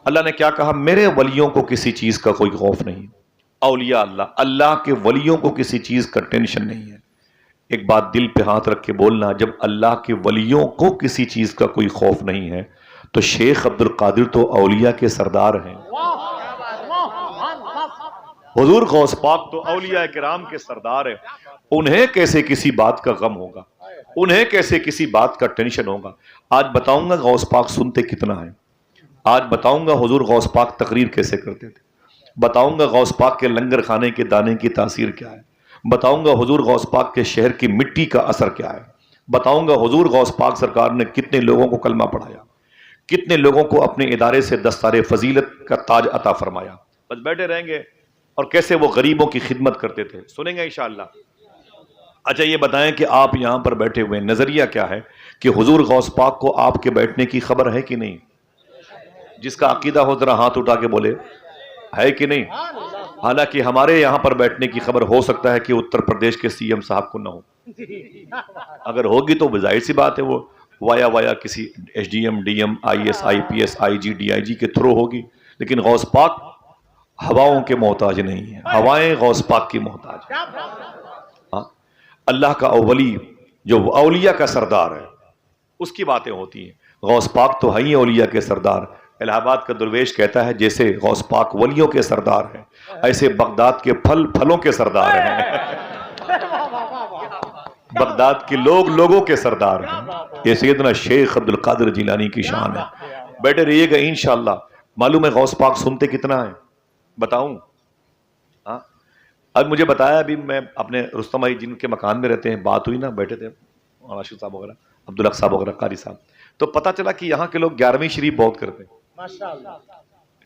اللہ نے کیا کہا؟ میرے ولیوں کو کسی چیز کا کوئی خوف نہیں. اولیاء اللہ کے ولیوں کو کسی چیز کا ٹینشن نہیں ہے. ایک بات دل پہ ہاتھ رکھ کے بولنا، جب اللہ کے ولیوں کو کسی چیز کا کوئی خوف نہیں ہے تو شیخ عبد القادر تو اولیاء کے سردار ہیں. حضور غوث پاک تو اولیاء کرام کے سردار ہیں. انہیں کیسے کسی بات کا غم ہوگا؟ انہیں کیسے کسی بات کا ٹینشن ہوگا؟ آج بتاؤں گا غوث پاک سنتے کتنا ہے. آج بتاؤں گا حضور غوث پاک تقریر کیسے کرتے تھے. بتاؤں گا غوث پاک کے لنگر کھانے کے دانے کی تاثیر کیا ہے. بتاؤں گا حضور غوث پاک کے شہر کی مٹی کا اثر کیا ہے. بتاؤں گا حضور غوث پاک سرکار نے کتنے لوگوں کو کلمہ پڑھایا، کتنے لوگوں کو اپنے ادارے سے دستار فضیلت کا تاج عطا فرمایا. بس بیٹھے رہیں گے اور کیسے وہ غریبوں کی خدمت کرتے تھے سنیں گے انشاءاللہ. اچھا یہ بتائیں کہ آپ یہاں پر بیٹھے ہوئے نظریہ کیا ہے کہ حضور غوث پاک کو آپ کے بیٹھنے کی خبر ہے کہ نہیں؟ جس کا عقیدہ ہو ذرا ہاتھ اٹھا کے بولے ہے کہ نہیں. حالانکہ ہمارے یہاں پر بیٹھنے کی خبر ہو سکتا ہے کہ اتر پردیش کے سی ایم صاحب کو نہ ہو. اگر ہوگی تو ظاہر سی بات ہے وہ وایا کسی S D M, D M, I S, I P S, I G, D I G کے تھرو ہوگی. لیکن غوث پاک ہواؤں کے محتاج نہیں ہیں، ہوائیں غوث پاک کی محتاج ہیں. اللہ کا اولی جو اولیاء کا سردار ہے اس کی باتیں ہوتی ہیں. غوث پاک تو ہیں اولیاء کے سردار. الہ آباد کا درویش کہتا ہے جیسے غوث پاک ولیوں کے سردار ہیں ایسے بغداد کے پھلوں کے سردار ہیں. بغداد کے لوگوں کے سردار ہیں. یہ سیدنا شیخ عبد القادر جیلانی کی شان ہے. بیٹھے رہیے گا انشاءاللہ. معلوم ہے غوث پاک سنتے کتنا ہے؟ بتاؤں؟ اب مجھے بتایا، ابھی میں اپنے رستم بھائی جن کے مکان میں رہتے ہیں بات ہوئی نا، بیٹھے تھے راشد صاحب وغیرہ، عبدالحق صاحب وغیرہ، قاری صاحب، تو پتہ چلا کہ یہاں کے لوگ 11ویں شریف بہت کرتے ہیں.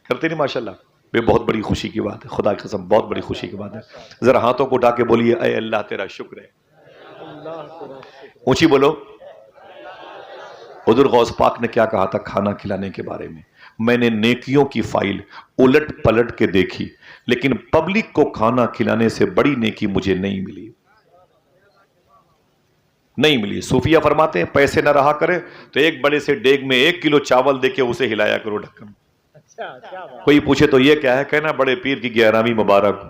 کرتے نہیں ماشاءاللہ. یہ بہت بڑی خوشی کی بات ہے، خدا کی قسم بہت بڑی خوشی کی بات ہے. ذرا ہاتھوں کو اٹھا کے بولیے اے اللہ تیرا شکر ہے. اونچی بولو. حضور غوث پاک نے کیا کہا تھا کھانا کھلانے کے بارے میں؟ میں نے نیکیوں کی فائل الٹ پلٹ کے دیکھی لیکن پبلک کو کھانا کھلانے سے بڑی نیکی مجھے نہیں ملی. نہیں ملی. صوفیہ فرماتے ہیں پیسے نہ رہا کرے تو ایک بڑے سے ڈیگ میں 1 کلو چاول دے کے اسے ہلایا کرو ڈھکن. کوئی پوچھے تو یہ کیا ہے؟ کہنا بڑے پیر کی 11ویں مبارک.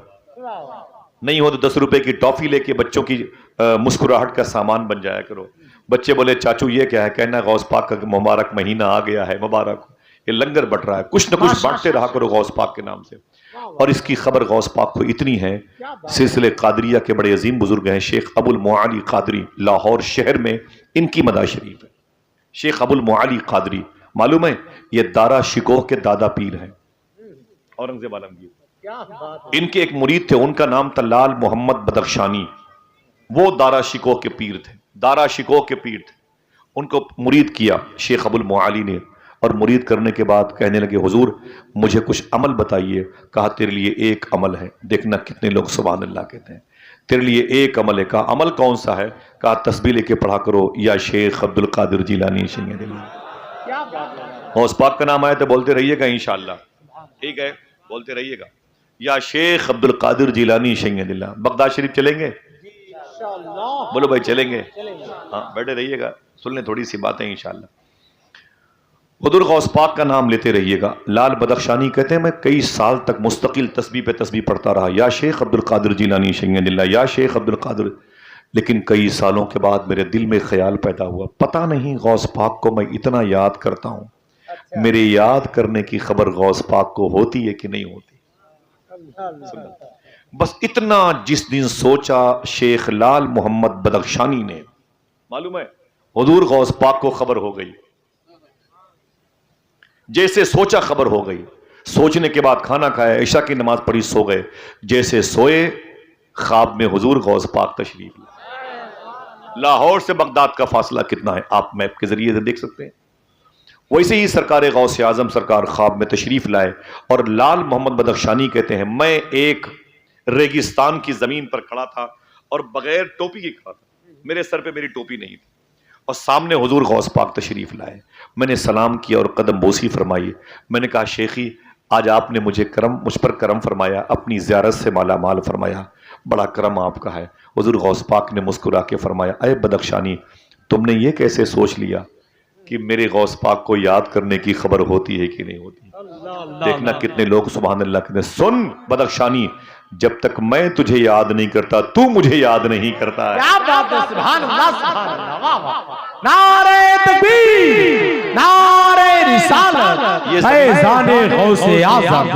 نہیں ہو تو 10 روپے کی ٹافی لے کے بچوں کی مسکراہٹ کا سامان بن جایا کرو. بچے بولے چاچو یہ کیا ہے؟ کہنا غوث پاک کا مبارک مہینہ آ گیا ہے، مبارک یہ لنگر بٹ رہا ہے، کچھ نہ کچھ بانٹتے رہا کرو غوث پاک کے نام سے. اور اس کی خبر غوث پاک کو اتنی ہے، سلسلے قادریہ کے بڑے عظیم بزرگ ہیں شیخ ابو المعالی قادری، لاہور شہر میں ان کی مدار شریف ہے. شیخ ابو المعالی قادری معلوم ہے یہ دارا شکوہ کے دادا پیر ہیں، اورنگزیب عالمگیر. ان کے ایک مرید تھے، ان کا نام تھا لال محمد بدخشانی. وہ دارا شکوہ کے پیر تھے، دارا شکوہ کے پیر تھے. ان کو مرید کیا شیخ ابو المعالی نے، اور مرید کرنے کے بعد کہنے لگے حضور مجھے کچھ عمل بتائیے. کہا تیرے لیے ایک عمل ہے. دیکھنا کتنے لوگ سبحان اللہ کہتے ہیں. تیرے لیے ایک عمل ہے. کہا عمل کون سا ہے؟ کہا تسبیح لے کے پڑھا کرو یا شیخ عبد القادر جیلانی شیخ غوث پاک کا نام آئے تو بولتے رہیے گا انشاءاللہ. ٹھیک ہے بولتے رہیے گا یا شیخ عبد القادر جیلانی شیخ اللہ. بغداد شریف چلیں گے؟ بولو بھائی چلیں گے. ہاں بیٹھے رہیے گا، سن لیں تھوڑی سی باتیں انشاءاللہ. حضور غوث پاک کا نام لیتے رہیے گا. لال بدخشانی کہتے ہیں میں کئی سال تک مستقل تسبیح پہ تسبیح پڑھتا رہا، یا شیخ عبد القادر جیلانی شیخ اللہ، یا شیخ عبد القادر. لیکن کئی سالوں کے بعد میرے دل میں خیال پیدا ہوا پتہ نہیں غوث پاک کو میں اتنا یاد کرتا ہوں، میرے یاد کرنے کی خبر غوث پاک کو ہوتی ہے کہ نہیں ہوتی؟ بس اتنا جس دن سوچا شیخ لال محمد بدخشانی نے، معلوم ہے حضور غوث پاک کو خبر ہو گئی. جیسے سوچا خبر ہو گئی. سوچنے کے بعد کھانا کھایا، عشاء کی نماز پڑھی، سو گئے. جیسے سوئے خواب میں حضور غوث پاک تشریف لائے. لاہور سے بغداد کا فاصلہ کتنا ہے آپ میپ کے ذریعے سے دیکھ سکتے ہیں. ویسے ہی سرکار غوث اعظم سرکار خواب میں تشریف لائے اور لال محمد بدخشانی کہتے ہیں میں ایک ریگستان کی زمین پر کھڑا تھا اور بغیر ٹوپی کے کھڑا تھا. میرے سر پہ میری ٹوپی نہیں تھی اور سامنے حضور غوث پاک تشریف لائے. میں نے سلام کیا اور قدم بوسی فرمائی. میں نے کہا شیخی آج آپ نے مجھ پر کرم فرمایا، اپنی زیارت سے مالا مال فرمایا، بڑا کرم آپ کا ہے. حضور غوث پاک نے مسکرا کے فرمایا اے بدخشانی تم نے یہ کیسے سوچ لیا کہ میرے غوث پاک کو یاد کرنے کی خبر ہوتی ہے کہ نہیں ہوتی. دیکھنا کتنے لوگ سبحان اللہ کہتے ہیں سن بدخشانی جب تک میں تجھے یاد نہیں کرتا تو مجھے یاد نہیں کرتا ہے. کیا بات ہے سبحان اللہ سبحان اللہ واہ واہ. نعرہ تکبیر نعرہ رسالت فیضان غوث اعظم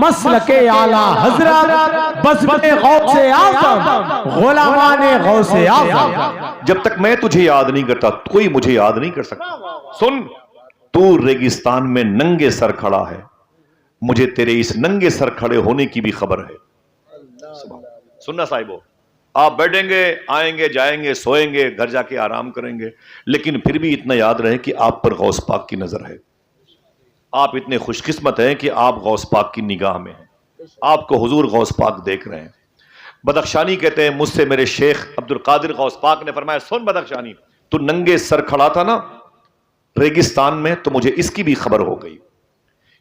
مسلک اعلی حضرت بزم غوث اعظم غلامان غوث اعظم. جب تک میں تجھے یاد نہیں کرتا کوئی مجھے یاد نہیں کر سکتا. سن تو ریگستان میں ننگے سر کھڑا ہے مجھے تیرے اس ننگے سر کھڑے ہونے کی بھی خبر ہے. سننا صاحبو آپ بیٹھیں گے آئیں گے جائیں گے سوئیں گے گھر جا کے آرام کریں گے لیکن پھر بھی اتنا یاد رہے کہ آپ پر غوث پاک کی نظر ہے. آپ اتنے خوش قسمت ہیں کہ آپ غوث پاک کی نگاہ میں ہیں. آپ کو حضور غوث پاک دیکھ رہے ہیں. بدخشانی کہتے ہیں مجھ سے میرے شیخ عبد القادر غوث پاک نے فرمایا سن بدخشانی تو ننگے سر کھڑا تھا نا ریگستان میں تو مجھے اس کی بھی خبر ہو گئی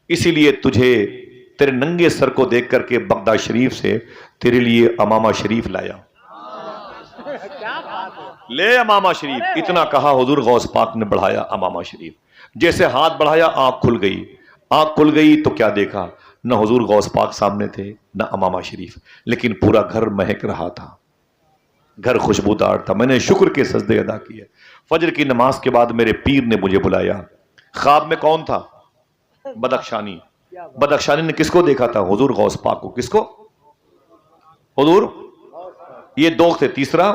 اسی لیے تجھے تیرے ننگے سر کو دیکھ کر کے بغداد شریف سے تیرے لیے امامہ شریف لایا. لے امامہ شریف. اتنا کہا حضور غوث پاک نے بڑھایا امامہ شریف. جیسے ہاتھ بڑھایا آنکھ کھل گئی. آنکھ کھل گئی تو کیا دیکھا نہ حضور غوث پاک سامنے تھے نہ امامہ شریف لیکن پورا گھر مہک رہا تھا. گھر خوشبودار تھا. میں نے شکر کے سجدے ادا کیے. فجر کی نماز کے بعد میرے پیر نے مجھے بلایا. خواب میں کون تھا بدخشانی. بدخشانی نے کس کو دیکھا تھا حضور غوث پاک کو. کس کو حضور یہ دو تھے تیسرا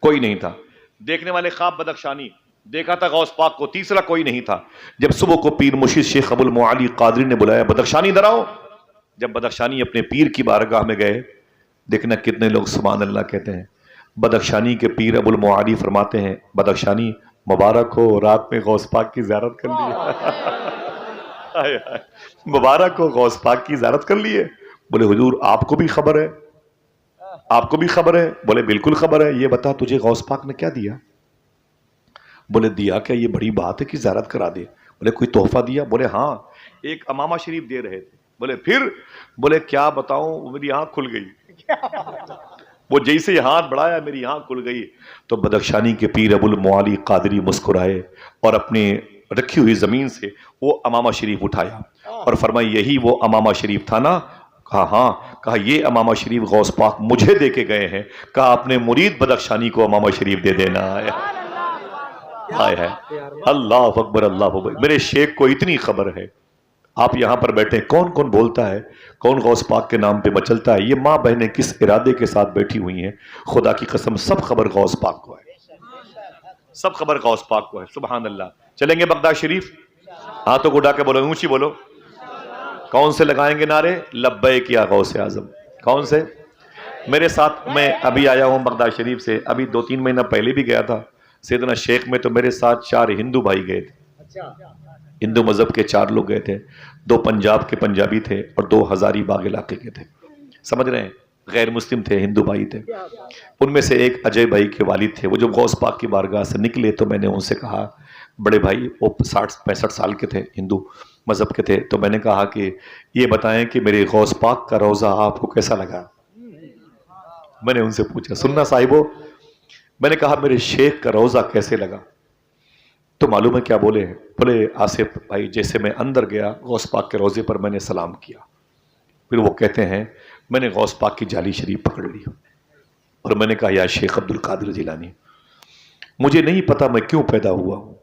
کوئی نہیں تھا. دیکھنے والے خواب بدخشانی دیکھا تھا غوث پاک کو تیسرا کوئی نہیں تھا. جب صبح کو پیر مرشد شیخ ابو المعالی قادری نے بلایا بدخشانی ادھر آؤ. جب بدخشانی اپنے پیر کی بارگاہ میں گئے دیکھنا کتنے لوگ سبحان اللہ کہتے ہیں. بدخشانی کے پیر ابو المعالی فرماتے ہیں بدخشانی مبارک ہو رات میں غوث پاک کی زیارت کر لی. مبارک ہو غوث پاک کی زیارت کر لیے. بولے حضور آپ کو بھی خبر ہے آپ کو بھی خبر ہے. بولے بالکل خبر ہے. یہ بتا تجھے غوث پاک نے کیا دیا. بولے دیا کیا یہ بڑی بات ہے کہ زیارت کرا دے. بولے کوئی تحفہ دیا. بولے ہاں ایک امامہ شریف دے رہے تھے. بولے پھر. بولے کیا بتاؤں میری آنکھ کھل گئی. وہ جیسے ہاتھ بڑھایا میری آنکھ کھل گئی. تو بدخشانی کے پیر ابو المعالی قادری مسکرائے اور اپنے رکھی ہوئی زمین سے وہ امامہ شریف اٹھایا اور فرمایا یہی وہ امامہ شریف تھا نا. کہا ہاں. کہا یہ امامہ شریف غوث پاک مجھے دے کے گئے ہیں. کہا اپنے مرید بدخشانی کو امامہ شریف دے دینا ہے. اللہ اکبر اللہ اکبر. میرے شیخ کو اتنی خبر ہے. آپ یہاں پر بیٹھے کون کون بولتا ہے کون غوث پاک کے نام پہ مچلتا ہے. یہ ماں بہنیں کس ارادے کے ساتھ بیٹھی ہوئی ہیں خدا کی قسم سب خبر غوث پاک کو ہے. سب خبر غوث پاک کو ہے. سبحان اللہ. چلیں گے بغداد شریف. ہاتھوں کو اٹھا کے بولو اونچی بولو. کون سے لگائیں گے نعرے لبیک یا غوث اعظم. کون سے. میرے ساتھ میں ابھی آیا ہوں بغداد شریف سے. ابھی 2-3 مہینہ پہلے بھی گیا تھا سیدنا شیخ میں. تو میرے ساتھ 4 ہندو بھائی گئے تھے. ہندو مذہب کے 4 لوگ گئے تھے. 2 پنجاب کے پنجابی تھے اور 2 ہزاری باغ علاقے کے تھے. سمجھ رہے ہیں غیر مسلم تھے ہندو بھائی تھے. ان میں سے ایک اجے بھائی کے والد تھے. وہ جب غوث پاک کی بارگاہ سے نکلے تو میں نے ان سے کہا بڑے بھائی وہ 60-65 سال کے تھے ہندو مذہب کے تھے. تو میں نے کہا کہ یہ بتائیں کہ میرے غوث پاک کا روضہ آپ کو کیسا لگا. میں نے ان سے پوچھا سننا صاحبو میں نے کہا میرے شیخ کا روضہ کیسے لگا. تو معلوم ہے کیا بولے. بولے آصف بھائی جیسے میں اندر گیا غوث پاک کے روضے پر میں نے سلام کیا. پھر وہ کہتے ہیں میں نے غوث پاک کی جالی شریف پکڑ لی اور میں نے کہا یا شیخ عبد القادر جیلانی مجھے نہیں پتا میں کیوں پیدا ہوا ہوں.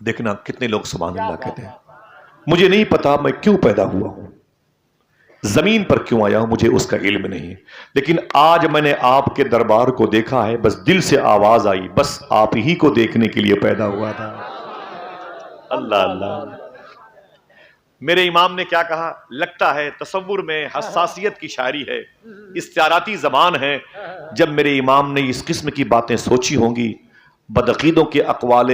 دیکھنا کتنے لوگ سبحان اللہ کہتے ہیں مجھے نہیں پتا میں کیوں پیدا ہوا ہوں زمین پر کیوں آیا ہوں مجھے اس کا علم نہیں. لیکن آج میں نے آپ کے دربار کو دیکھا ہے بس دل سے آواز آئی بس آپ ہی کو دیکھنے کے لیے پیدا ہوا تھا. اللہ اللہ. میرے امام نے کیا کہا. لگتا ہے تصور میں حساسیت کی شاعری ہے استعاراتی زبان ہے. جب میرے امام نے اس قسم کی باتیں سوچی ہوں گی بدعقیدوں کے اقوال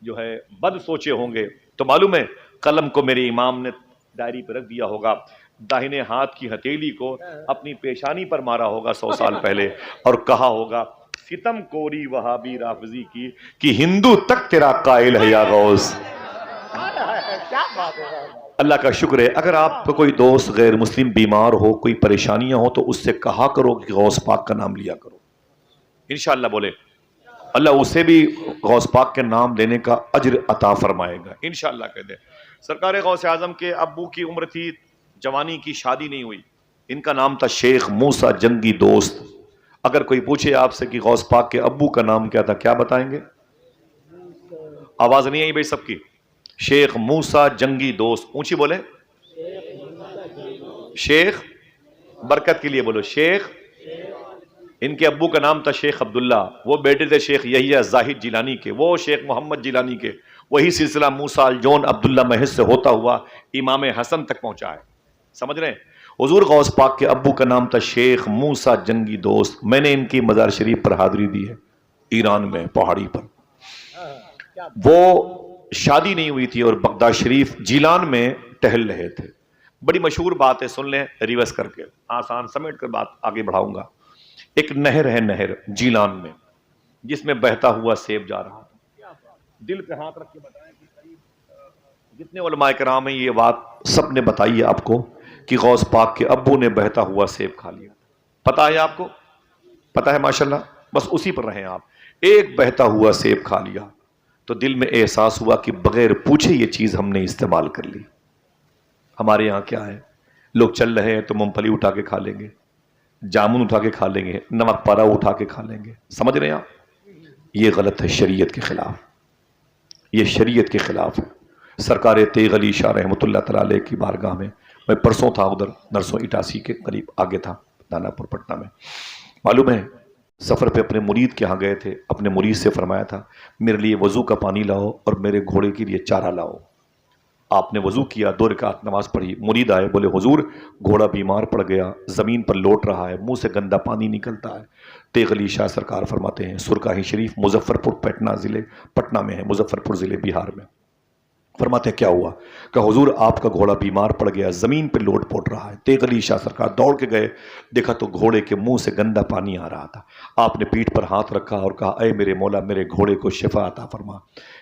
جو ہے بد سوچے ہوں گے تو معلوم ہے قلم کو میرے امام نے ڈائری پہ رکھ دیا ہوگا. داہنے ہاتھ کی ہتھیلی کو اپنی پیشانی پر مارا ہوگا 100 سال پہلے اور کہا ہوگا ستم کوری وہابی رافضی کی کہ ہندو تک تیرا قائل ہے یا غوث. اللہ کا شکر ہے اگر آپ کو کوئی دوست غیر مسلم بیمار ہو کوئی پریشانیاں ہو تو اس سے کہا کرو کہ غوث پاک کا نام لیا کرو انشاءاللہ. بولے اللہ اسے بھی غوث پاک کے نام لینے کا اجر عطا فرمائے گا انشاءاللہ کہہ دیں۔ سرکار غوث اعظم کے ابو کی عمر تھی، جوانی کی، شادی نہیں ہوئی، ان کا نام تھا شیخ موسیٰ جنگی دوست۔ اگر کوئی پوچھے آپ سے کہ غوث پاک کے ابو کا نام کیا تھا، کیا بتائیں گے؟ آواز نہیں آئی بھائی سب کی؟ شیخ موسیٰ جنگی دوست، اونچی بولے، شیخ، برکت کے لیے بولو شیخ۔ ان کے ابو کا نام تھا شیخ عبداللہ، وہ بیٹے تھے شیخ یحییٰ زاہد جیلانی کے، وہ شیخ محمد جیلانی کے، وہی سلسلہ موسیٰ الجون عبداللہ محض سے ہوتا ہوا امام حسن تک پہنچا ہے، سمجھ رہے ہیں؟ حضور غوث پاک کے ابو کا نام تھا شیخ موسیٰ جنگی دوست۔ میں نے ان کی مزار شریف پر حاضری دی ہے، ایران میں پہاڑی پر۔ وہ شادی نہیں ہوئی تھی اور بغداد شریف جیلان میں ٹہل رہے تھے۔ بڑی مشہور بات ہے، سن لیں ریورس کر کے، آسان سمیٹ کر بات آگے بڑھاؤں گا۔ ایک نہر ہے، نہر جیلان میں، جس میں بہتا ہوا سیب جا رہا تھا۔ دل پہ ہاتھ رکھ کے بتائیں کہ قریب جتنے علماء کرام ہیں یہ بات سب نے بتائی ہے آپ کو کہ غوث پاک کے ابو نے بہتا ہوا سیب کھا لیا۔ پتا ہے آپ کو؟ پتا ہے ماشاءاللہ، بس اسی پر رہیں آپ۔ ایک بہتا ہوا سیب کھا لیا تو دل میں احساس ہوا کہ بغیر پوچھے یہ چیز ہم نے استعمال کر لی۔ ہمارے یہاں کیا ہے، لوگ چل رہے ہیں تو مونگ پھلی اٹھا کے کھا لیں گے، جامن اٹھا کے کھا لیں گے، نمک پارا اٹھا کے کھا لیں گے، سمجھ رہے ہیں آپ؟ یہ غلط ہے، شریعت کے خلاف، یہ شریعت کے خلاف ہے۔ سرکار تیغ علی شاہ رحمۃ اللہ تعالی علیہ کی بارگاہ میں پرسوں تھا، ادھر نرسوں اٹاسی کے قریب آگے تھا، دانا پور پٹنہ میں، معلوم ہے سفر پہ اپنے مرید کے ہاں گئے تھے، اپنے مرید سے فرمایا تھا میرے لیے وضو کا پانی لاؤ اور میرے گھوڑے کے لیے چارہ لاؤ۔ آپ نے وضو کیا، 2 رکعت نماز پڑھی، مرید آئے، بولے حضور گھوڑا بیمار پڑ گیا، زمین پر لوٹ رہا ہے، منہ سے گندا پانی نکلتا ہے۔ تیغ علی شاہ سرکار فرماتے ہیں، سرکاہی شریف مظفر پور پٹنہ میں ہے، مظفر پور ضلع بہار میں۔ فرماتے ہیں کیا ہوا؟ کہ حضور آپ کا گھوڑا بیمار پڑ گیا، زمین پہ لوٹ پوٹ رہا ہے۔ تیغ علی شاہ سرکار دوڑ کے گئے، دیکھا تو گھوڑے کے منہ سے گندا پانی آ رہا تھا۔ آپ نے پیٹھ پر ہاتھ رکھا اور کہا اے میرے مولا، میرے گھوڑے کو شفا عطا فرما،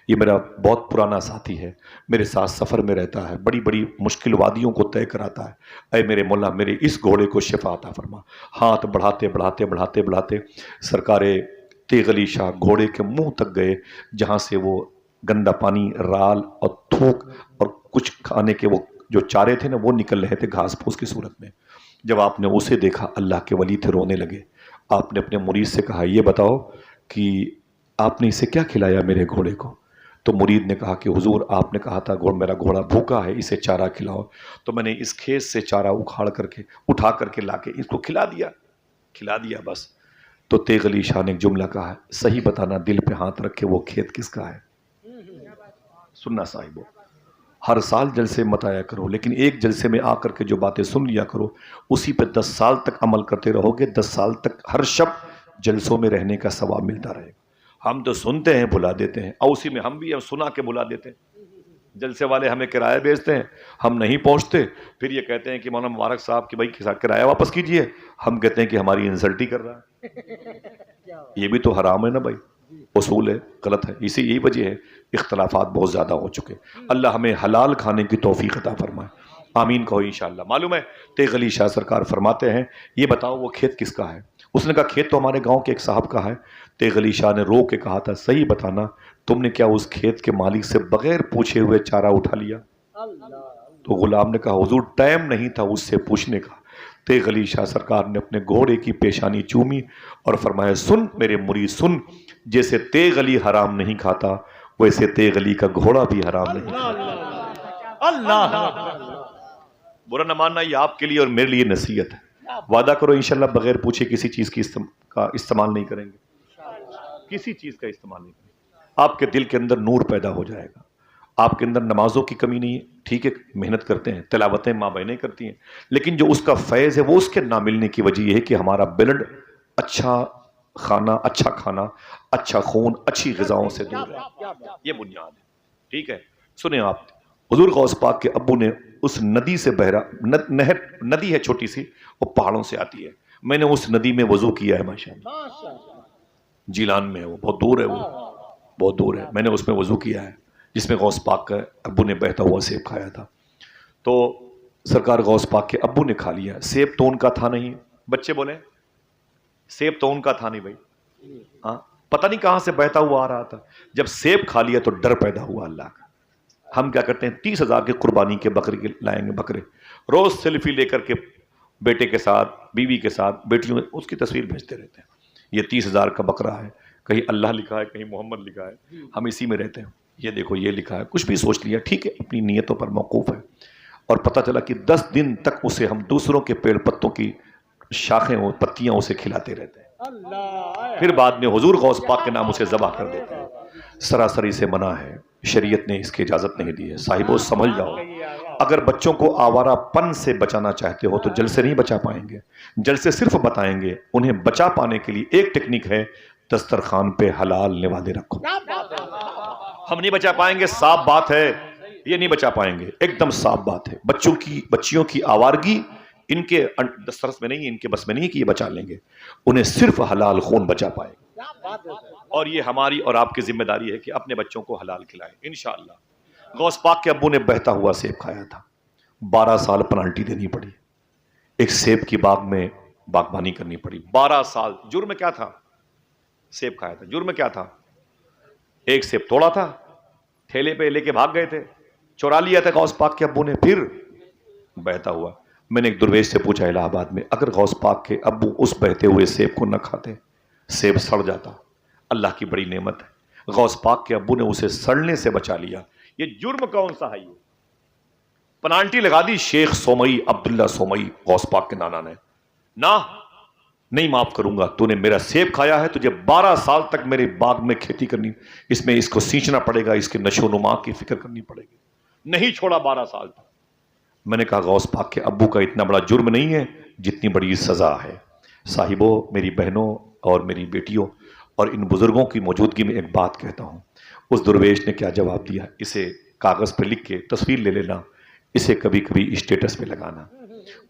یہ میرا بہت پرانا ساتھی ہے، میرے ساتھ سفر میں رہتا ہے، بڑی بڑی مشکل وادیوں کو طے کراتا ہے، اے میرے مولا میرے اس گھوڑے کو شفا عطا فرما۔ ہاتھ بڑھاتے بڑھاتے بڑھاتے بڑھاتے سرکار تیغ علی شاہ گھوڑے کے منہ تک گئے، جہاں سے وہ گندا پانی، رال اور تھوک اور کچھ کھانے کے وہ جو چارے تھے نا وہ نکل رہے تھے گھاس پھوس کی صورت میں۔ جب آپ نے اسے دیکھا، اللہ کے ولی تھے، رونے لگے۔ آپ نے اپنے مرید سے کہا یہ بتاؤ کہ آپ نے اسے کیا کھلایا میرے گھوڑے کو؟ تو مرید نے کہا کہ حضور آپ نے کہا تھا میرا گھوڑا بھوکا ہے، اسے چارہ کھلاؤ، تو میں نے اس کھیت سے چارہ اٹھا کر کے لا کے اس کو کھلا دیا بس۔ تو تیغ علی شاہ نے ایک جملہ کہا ہے، صحیح بتانا دل پہ ہاتھ رکھ کے وہ کھیت کس کا ہے؟ سننا صاحبو، ہر سال جلسے مت آیا کرو، لیکن ایک جلسے میں آ کر کے جو باتیں سن لیا کرو، اسی پہ 10 سال تک عمل کرتے رہو گے، 10 سال تک ہر شب جلسوں میں رہنے کا ثواب ملتا رہے گا۔ ہم تو سنتے ہیں بھلا دیتے ہیں، اور اسی میں ہم بھی سنا کے بھلا دیتے ہیں۔ جلسے والے ہمیں کرایہ بیچتے ہیں، ہم نہیں پہنچتے، پھر یہ کہتے ہیں کہ مولانا مبارک صاحب کہ بھائی کرایہ واپس کیجئے، ہم کہتے ہیں کہ ہماری انسلٹ ہی کر رہا ہے۔ یہ بھی تو حرام ہے نا بھائی، اصول ہے، غلط ہے۔ یہی وجہ ہے اختلافات بہت زیادہ ہو چکے۔ اللہ ہمیں حلال کھانے کی توفیق عطا فرمائے، آمین کہو انشاءاللہ۔ معلوم ہے تیغ علی شاہ سرکار فرماتے ہیں یہ بتاؤ وہ کھیت کس کا ہے؟ اس نے کہا کھیت تو ہمارے گاؤں کے ایک صاحب کا ہے۔ تیغ علی شاہ نے رو کے کہا تھا صحیح بتانا تم نے کیا اس کھیت کے مالک سے بغیر پوچھے ہوئے چارہ اٹھا لیا؟ تو غلام نے کہا حضور ٹائم نہیں تھا اس سے پوچھنے کا۔ تیغ علی شاہ سرکار نے اپنے گھوڑے کی پیشانی چومی اور فرمایا سن میرے مرید سن، جیسے تیغ علی حرام نہیں کھاتا ویسے تیغ علی کا گھوڑا بھی حرام نہیں کھاتا۔ اللہ برا نہ ماننا، یہ آپ کے لیے اور میرے لیے نصیحت ہے۔ وعدہ کرو انشاءاللہ بغیر پوچھے کسی چیز کا استعمال نہیں کریں گے، کسی چیز کا استعمال نہیں کریں گے۔ آپ کے دل کے اندر نور پیدا ہو جائے گا۔ آپ کے اندر نمازوں کی کمی نہیں ہے، ٹھیک ہے محنت کرتے ہیں، تلاوتیں ماں بہنیں کرتی ہیں، لیکن جو اس کا فیض ہے وہ اس کے نہ ملنے کی وجہ یہ ہے کہ ہمارا بلڈ اچھا کھانا، اچھا خون، اچھی غذاؤں سے دور ہے۔ یہ بنیاد ہے، ٹھیک ہے۔ سنیں آپ، حضور غوث پاک کے ابو نے اس ندی سے نہر، ندی ہے چھوٹی سی، وہ پہاڑوں سے آتی ہے، میں نے اس ندی میں وضو کیا ہے ماشاءاللہ، جیلان میں ہے وہ، بہت دور ہے، وہ بہت دور ہے، میں نے اس میں وضو کیا ہے جس میں غوث پاک کا ابو نے بہتا ہوا سیب کھایا تھا۔ تو سرکار غوث پاک کے ابو نے کھا لیا، سیب تو ان کا تھا نہیں، بچے بولیں سیب تو ان کا تھا نہیں بھائی، ہاں پتہ نہیں کہاں سے بہتا ہوا آ رہا تھا. جب سیب کھا لیا تو ڈر پیدا ہوا اللہ کا. ہم کیا کرتے ہیں 30,000 کے قربانی کے بکرے لائیں گے, بکرے روز سیلفی لے کر کے بیٹے کے ساتھ, بیوی کے ساتھ, بیٹیوں اس کی تصویر بھیجتے رہتے ہیں. یہ 30,000 کا بکرا ہے, کہیں اللہ لکھا ہے, کہیں محمد لکھا ہے, ہم اسی میں رہتے ہیں. یہ دیکھو یہ لکھا ہے, کچھ بھی سوچ لیا, ٹھیک ہے, اپنی نیتوں پر موقوف ہے. اور پتہ چلا کہ 10 دن تک اسے ہم دوسروں کے پیڑ پتوں کی شاخیں اور پتیاں اسے کھلاتے رہتے ہیں. پھر بعد میں حضور غوث پاک کے نام اسے ذبح کر دیتے ہیں. سراسری سے منع ہے, شریعت نے اس کی اجازت نہیں دی ہے. صاحبوں سمجھ جاؤ, اگر بچوں کو آوارہ پن سے بچانا چاہتے ہو تو جل سے نہیں بچا پائیں گے. جل سے صرف بتائیں گے. انہیں بچا پانے کے لیے ایک ٹیکنیک ہے, دسترخوان پہ حلال نوادے رکھو. ہم نہیں بچا پائیں گے, صاف بات ہے, یہ نہیں بچا پائیں گے, ایک دم صاف بات ہے. بچیوں کی آوارگی ان کے دسترس میں نہیں, ان کے بس میں نہیں کہ یہ بچا لیں گے. انہیں صرف حلال خون بچا پائے گا. اور یہ ہماری اور آپ کی ذمہ داری ہے کہ اپنے بچوں کو حلال کھلائیں انشاءاللہ. غوث پاک کے ابو نے بہتا ہوا سیب کھایا تھا, 12 سال پنالٹی دینی پڑی. ایک سیب کی باغ میں باغبانی کرنی پڑی 12 سال. جرم کیا تھا؟ سیب کھایا تھا. جرم کیا تھا؟ ایک سیب توڑا تھا, ٹھیلے پہ لے کے بھاگ گئے تھے, چورا لیا تھا غوث پاک کے ابو نے. پھر بہتا ہوا. میں نے ایک درویش سے پوچھا الہ آباد میں, اگر غوث پاک کے ابو اس بہتے ہوئے سیب کو نہ کھاتے, سیب سڑ جاتا. اللہ کی بڑی نعمت ہے, غوث پاک کے ابو نے اسے سڑنے سے بچا لیا. یہ جرم کون سا ہے؟ یہ پنالٹی لگا دی شیخ سومئی, عبداللہ سومئی, غوث پاک کے نانا نے. نہ, نہیں معاف کروں گا, تو نے میرا سیب کھایا ہے, تجھے 12 سال تک میرے باغ میں کھیتی کرنی, اس میں اس کو سینچنا پڑے گا, اس کے نشو و نما کی فکر کرنی پڑے گی. نہیں چھوڑا 12 سال تک. میں نے کہا غوث پاک کے ابو کا اتنا بڑا جرم نہیں ہے جتنی بڑی سزا ہے. صاحبوں, میری بہنوں اور میری بیٹیوں اور ان بزرگوں کی موجودگی میں ایک بات کہتا ہوں. اس درویش نے کیا جواب دیا, اسے کاغذ پہ لکھ کے تصویر لے لینا, اسے کبھی کبھی اسٹیٹس پہ لگانا.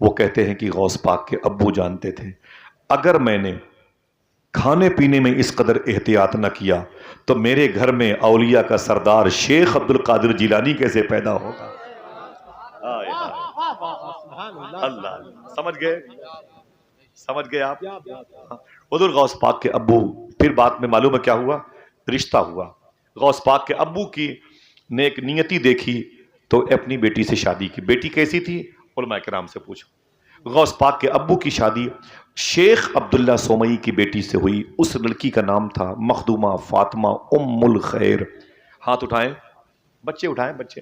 وہ کہتے ہیں کہ غوث پاک کے ابو جانتے تھے اگر میں نے کھانے پینے میں اس قدر احتیاط نہ کیا تو میرے گھر میں اولیاء کا سردار شیخ عبد القادر جیلانی کیسے پیدا ہوگا. اللہ, سمجھ گئے آپ؟ حضور غوث پاک کے ابو, پھر بات میں معلوم ہے کیا ہوا, رشتہ ہوا. غوث پاک کے ابو کی نیک نیتی دیکھی تو اپنی بیٹی سے شادی کی. بیٹی کیسی تھی؟ علماء کرام سے پوچھو. غوث پاک کے ابو کی شادی شیخ عبداللہ سومئی کی بیٹی سے ہوئی. اس لڑکی کا نام تھا مخدومہ فاطمہ ام الخیر. ہاتھ اٹھائیں بچے, اٹھائیں بچے.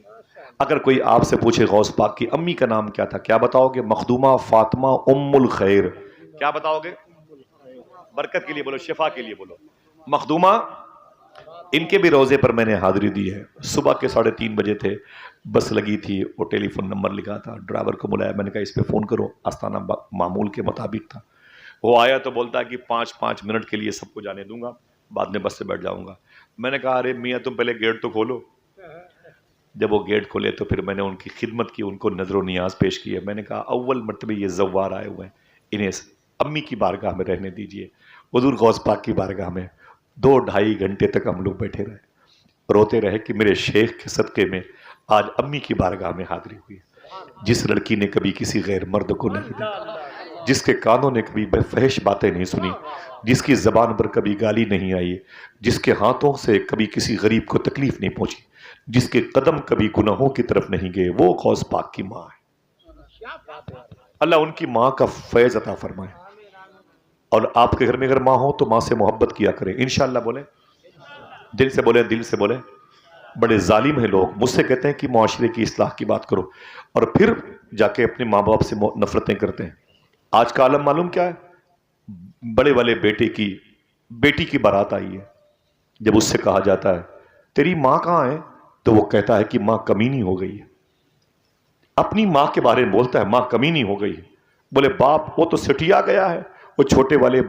اگر کوئی آپ سے پوچھے غوث پاک کی امی کا نام کیا تھا, کیا بتاؤ گے؟ مخدومہ فاطمہ ام الخیر. کیا بتاؤ گے؟ برکت کے لیے بولو, شفا کے لیے بولو. مخدومہ. ان کے بھی روزے پر میں نے حاضری دی ہے. صبح کے 3:30 بجے تھے, بس لگی تھی, وہ ٹیلی فون نمبر لکھا تھا, ڈرائیور کو بلایا, میں نے کہا اس پہ فون کرو. آستانہ معمول کے مطابق تھا. وہ آیا تو بولتا ہے کہ 5 منٹ کے لیے سب کو جانے دوں گا, بعد میں بس سے بیٹھ جاؤں گا. میں نے کہا ارے میاں تم پہلے گیٹ تو کھولو. جب وہ گیٹ کھولے تو پھر میں نے ان کی خدمت کی, ان کو نظر و نیاز پیش کی ہے. میں نے کہا اول مرتبہ یہ زوار آئے ہوئے ہیں, انہیں امی کی بارگاہ میں رہنے دیجئے. حضور غوث پاک کی بارگاہ میں 2-2.5 گھنٹے تک ہم لوگ بیٹھے رہے, روتے رہے کہ میرے شیخ کے صدقے میں آج امی کی بارگاہ میں حاضری ہوئی. جس لڑکی نے کبھی کسی غیر مرد کو نہیں دیکھا, جس کے کانوں نے کبھی فحش باتیں نہیں سنی, جس کی زبان پر کبھی گالی نہیں آئی, جس کے ہاتھوں سے کبھی کسی غریب کو تکلیف نہیں پہنچی, جس کے قدم کبھی گناہوں کی طرف نہیں گئے, وہ غوث پاک کی ماں ہے. اللہ ان کی ماں کا فیض عطا فرمائے. اور آپ کے گھر میں اگر ماں ہو تو ماں سے محبت کیا کریں انشاءاللہ. بولیں دل سے, بولیں دل سے بولیں. بڑے ظالم ہیں لوگ, مجھ سے کہتے ہیں کہ معاشرے کی اصلاح کی بات کرو, اور پھر جا کے اپنے ماں باپ سے نفرتیں کرتے ہیں. آج کا عالم معلوم کیا ہے؟ بڑے والے بیٹی کی بارات آئی ہے. جب اس سے کہا جاتا ہے تیری ماں کہاں ہے, تو وہ کہتا ہے کہ ماں کمینی ہو گئی ہے. اپنی ماں کے بارے میں بولتا ہے ماں کمینی ہو گئی ہے. بولے باپ وہ تو سٹیا گیا ہے, وہ چھوٹے والے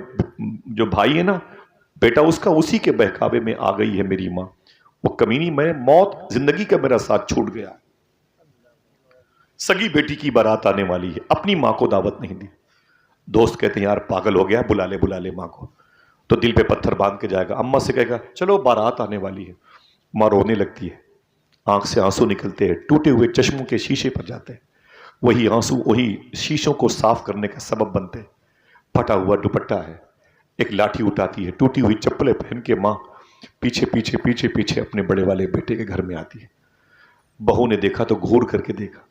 جو بھائی ہے نا, بیٹا اس کا اسی کے بہکاوے میں آ گئی ہے میری ماں, وہ کمینی. میں موت زندگی کا میرا ساتھ چھوٹ گیا. سگی بیٹی کی بارات آنے والی ہے, اپنی ماں کو دعوت نہیں دی. دوست کہتے ہیں یار پاگل ہو گیا, بلا لے ماں کو. تو دل پہ پتھر باندھ کے جائے گا. اماں سے کہے گا چلو بارات آنے والی ہے. ماں رونے لگتی ہے, آنکھ سے آنسو نکلتے ہیں, ٹوٹے ہوئے چشموں کے شیشے پر جاتے ہیں. وہی آنسو وہی شیشوں کو صاف کرنے کا سبب بنتے ہیں. پھٹا ہوا دوپٹہ ہے, ایک لاٹھی اٹھاتی ہے, ٹوٹی ہوئی چپلیں پہن کے ماں پیچھے پیچھے پیچھے پیچھے اپنے بڑے والے بیٹے کے گھر میں آتی ہے. بہو نے دیکھا تو گھور کر کے دیکھا,